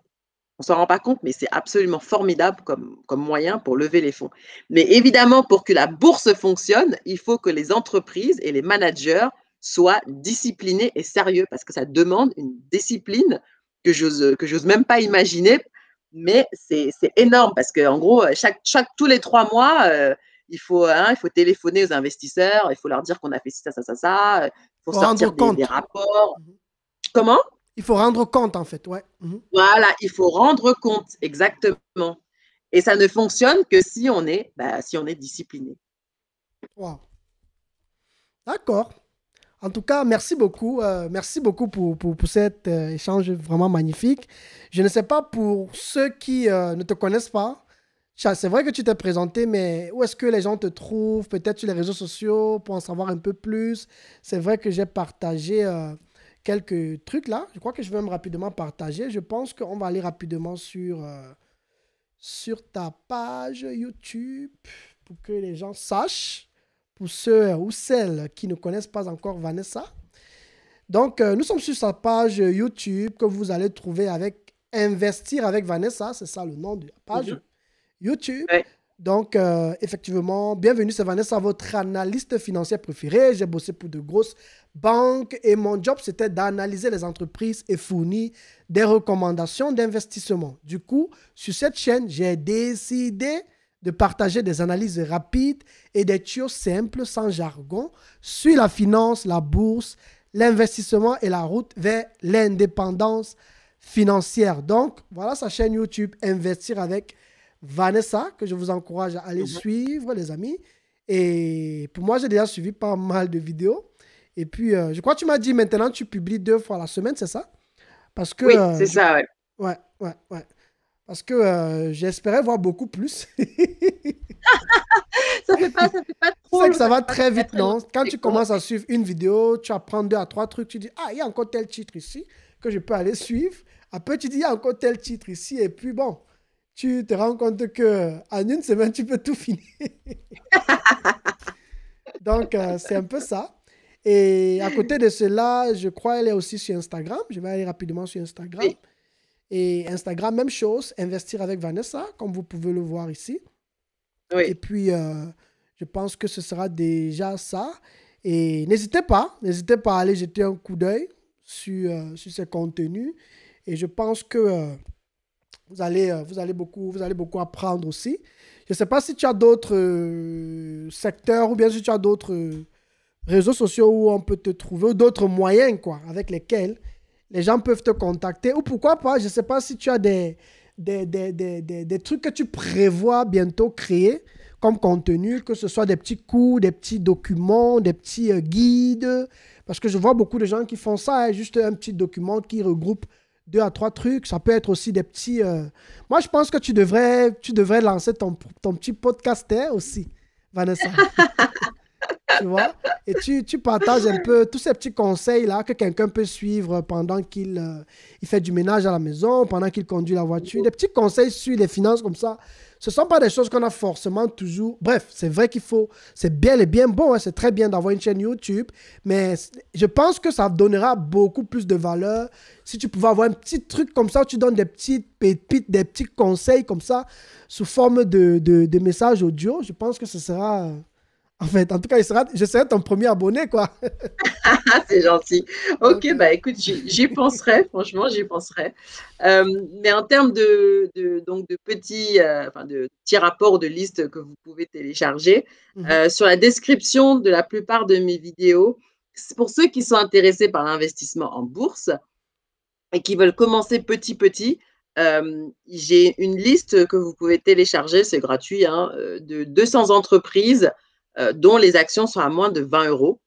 S3: On s'en rend pas compte, mais c'est absolument formidable comme moyen pour lever les fonds. Mais évidemment, pour que la bourse fonctionne, il faut que les entreprises et les managers soient disciplinés et sérieux parce que ça demande une discipline que j'ose même pas imaginer, mais c'est énorme parce qu'en gros, tous les 3 mois, il faut téléphoner aux investisseurs, il faut leur dire qu'on a fait ci, ça, il faut
S2: Faut rendre
S3: sortir des
S2: compte.
S3: rapports. Comment?
S2: Il faut rendre compte, en fait, ouais. Mhm.
S3: Voilà, il faut rendre compte, exactement. Et ça ne fonctionne que si si on est discipliné.
S2: Wow. D'accord. En tout cas, merci beaucoup pour cet échange vraiment magnifique. Je ne sais pas pour ceux qui ne te connaissent pas, c'est vrai que tu t'es présenté, mais où est-ce que les gens te trouvent? Peut-être sur les réseaux sociaux pour en savoir un peu plus. C'est vrai que j'ai partagé quelques trucs là. Je crois que je vais même rapidement partager. Je pense qu'on va aller rapidement sur ta page YouTube pour que les gens sachent, pour ceux ou celles qui ne connaissent pas encore Vanessa. Donc, nous sommes sur sa page YouTube que vous allez trouver avec Investir avec Vanessa, c'est ça le nom de la page YouTube.
S3: Ouais.
S2: Donc, effectivement, bienvenue, c'est Vanessa, votre analyste financière préférée. J'ai bossé pour de grosses banques et mon job, c'était d'analyser les entreprises et fournir des recommandations d'investissement. Du coup, sur cette chaîne, j'ai décidé de partager des analyses rapides et des tuyaux simples, sans jargon, sur la finance, la bourse, l'investissement et la route vers l'indépendance financière. Donc, voilà sa chaîne YouTube, Investir avec Vanessa, que je vous encourage à aller suivre, les amis. Et pour moi, j'ai déjà suivi pas mal de vidéos. Et puis, je crois que tu m'as dit maintenant, tu publies 2 fois la semaine, c'est ça? Parce que,
S3: Oui, c'est ça, ouais.
S2: Ouais. Parce que j'espérais voir beaucoup plus.
S3: Ça fait pas
S2: Je
S3: trop,
S2: sais que ça va
S3: pas
S2: très vite,
S3: très
S2: non?
S3: longtemps
S2: Quand
S3: que
S2: tu
S3: j'ai
S2: commences à
S3: commencé.
S2: suivre une vidéo, tu apprends 2 à 3 trucs, tu dis, ah, il y a encore tel titre ici que je peux aller suivre. Après, tu dis, il y a encore tel titre ici. Et puis, bon, tu te rends compte qu'en une semaine, tu peux tout finir. Donc, c'est un peu ça. Et à côté de cela, je crois qu'elle est aussi sur Instagram. Je vais aller rapidement sur Instagram.
S3: Oui,
S2: Et Instagram, même chose, Investir avec Vanessa, comme vous pouvez le voir ici. Et
S3: oui.
S2: puis, je pense que ce sera déjà ça. Et n'hésitez pas à aller jeter un coup d'œil sur ces contenus. Et je pense que vous allez beaucoup apprendre aussi. Je ne sais pas si tu as d'autres secteurs ou bien si tu as d'autres réseaux sociaux où on peut te trouver ou d'autres moyens quoi, avec lesquels les gens peuvent te contacter. Ou pourquoi pas, je ne sais pas si tu as des trucs que tu prévois bientôt créer comme contenu, que ce soit des petits cours, des petits documents, des petits guides. Parce que je vois beaucoup de gens qui font ça, hein, juste un petit document qui regroupe 2 à 3 trucs. Ça peut être aussi des petits... Moi, je pense que tu devrais lancer ton petit podcast hein, aussi, Vanessa. Tu vois? Et tu partages un peu tous ces petits conseils-là que quelqu'un peut suivre pendant qu'il il fait du ménage à la maison, pendant qu'il conduit la voiture. Des petits conseils sur les finances comme ça. Ce ne sont pas des choses qu'on a forcément toujours. Bref, c'est vrai qu'il faut. C'est bien et bien bon, hein, c'est très bien d'avoir une chaîne YouTube, mais je pense que ça donnera beaucoup plus de valeur si tu pouvais avoir un petit truc comme ça où tu donnes des petites pépites, des petits conseils comme ça sous forme de messages audio. Je pense que ce sera. En fait, en tout cas, je serai ton premier abonné, quoi.
S3: Ah, c'est gentil.
S2: Donc,
S3: Ok, bah écoute, j'y penserai, franchement, j'y penserai. Euh, mais en termes donc de de petits rapports de listes que vous pouvez télécharger,
S2: mhm.
S3: sur la description de la plupart de mes vidéos, pour ceux qui sont intéressés par l'investissement en bourse et qui veulent commencer petit, j'ai une liste que vous pouvez télécharger, c'est gratuit, hein, de 200 entreprises dont les actions sont à moins de 20 euros.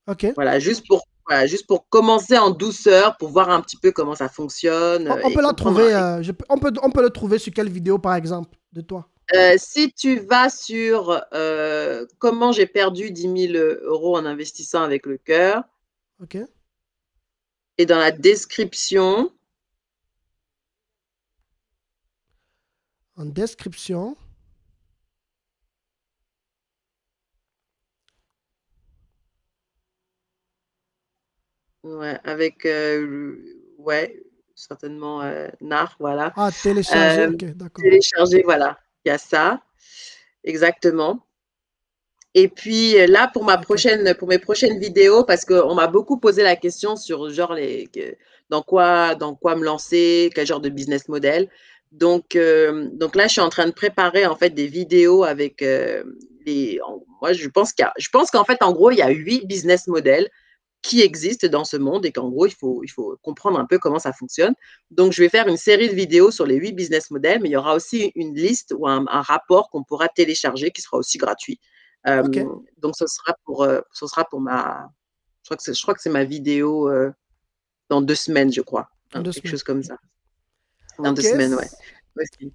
S2: OK.
S3: Voilà, juste pour commencer en douceur, pour voir un petit peu comment ça fonctionne
S2: On
S3: et
S2: peut la
S3: comprendre.
S2: trouver, on peut le trouver sur quelle vidéo, par exemple, de toi?
S3: Si tu vas sur comment j'ai perdu 10 000 euros en investissant avec le cœur,
S2: OK.
S3: et dans la description,
S2: En description.
S3: Ouais, avec, ouais, certainement, NAR, voilà.
S2: Ah, télécharger, ok, d'accord.
S3: Télécharger, voilà, il y a ça, exactement. Et puis là,
S2: Ok.
S3: pour mes prochaines vidéos, parce qu'on m'a beaucoup posé la question sur genre dans quoi me lancer, quel genre de business model. Donc là, je suis en train de préparer en fait des vidéos avec moi, je pense qu'en fait, en gros, il y a 8 business models qui existent dans ce monde et qu'en gros, il faut comprendre un peu comment ça fonctionne. Donc, je vais faire une série de vidéos sur les 8 business models, mais il y aura aussi une liste ou un rapport qu'on pourra télécharger qui sera aussi gratuit.
S2: Ok.
S3: Donc, ce sera pour je crois que c'est ma vidéo dans 2 semaines, je crois.
S2: En
S3: Hein,
S2: deux
S3: quelque
S2: semaines.
S3: chose comme ça. Dans deux
S2: Ok.
S3: semaines, ouais. Aussi.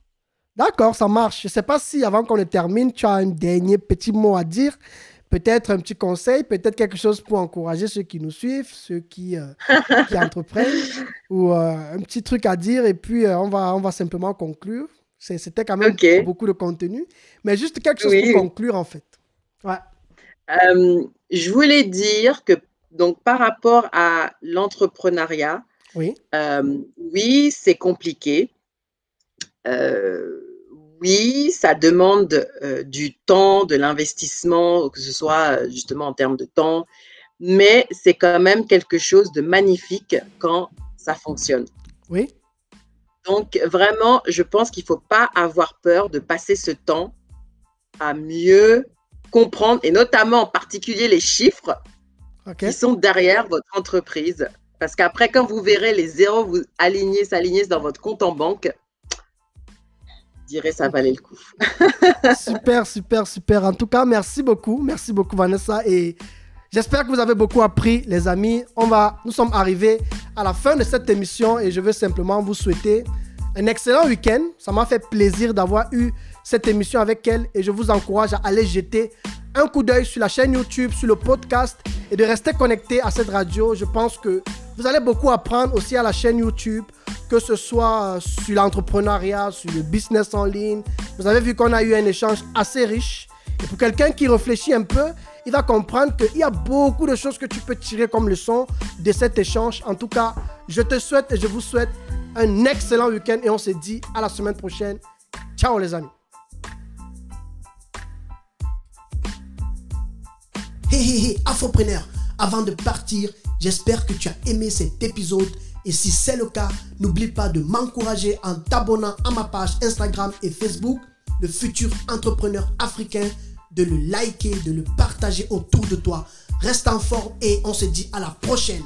S2: D'accord, ça marche. Je ne sais pas si avant qu'on le termine, tu as un dernier petit mot à dire. Peut-être un petit conseil, peut-être quelque chose pour encourager ceux qui nous suivent, ceux qui entreprennent, ou un petit truc à dire et puis on va simplement conclure. C'était quand même
S3: Ok,
S2: beaucoup de contenu, mais juste quelque chose pour
S3: oui.
S2: conclure en fait. Ouais,
S3: Je voulais dire que donc par rapport à l'entrepreneuriat,
S2: oui,
S3: oui, c'est compliqué. Heu, oui, ça demande, du temps, de l'investissement, que ce soit, justement en termes de temps, mais c'est quand même quelque chose de magnifique quand ça fonctionne.
S2: oui,
S3: Donc vraiment, je pense qu'il faut pas avoir peur de passer ce temps à mieux comprendre et notamment en particulier les chiffres
S2: ok.
S3: qui sont derrière votre entreprise. Parce qu'après, quand vous verrez les zéros s'aligner dans votre compte en banque, je dirais ça valait le coup.
S2: Super, super, super. En tout cas, merci beaucoup Vanessa et j'espère que vous avez beaucoup appris, les amis. Nous sommes arrivés à la fin de cette émission et je veux simplement vous souhaiter un excellent week-end. Ça m'a fait plaisir d'avoir eu cette émission avec elle et je vous encourage à aller jeter un coup d'œil sur la chaîne YouTube, sur le podcast et de rester connecté à cette radio. Je pense que vous allez beaucoup apprendre aussi à la chaîne YouTube, que ce soit sur l'entrepreneuriat, sur le business en ligne. Vous avez vu qu'on a eu un échange assez riche. Et pour quelqu'un qui réfléchit un peu, il va comprendre qu'il y a beaucoup de choses que tu peux tirer comme leçon de cet échange. En tout cas, je te souhaite et je vous souhaite un excellent week-end et on se dit à la semaine prochaine. Ciao les amis. Hey, Afropreneur, avant de partir, j'espère que tu as aimé cet épisode et si c'est le cas, n'oublie pas de m'encourager en t'abonnant à ma page Instagram et Facebook, le futur entrepreneur africain, de le liker, de le partager autour de toi. Reste en forme et on se dit à la prochaine.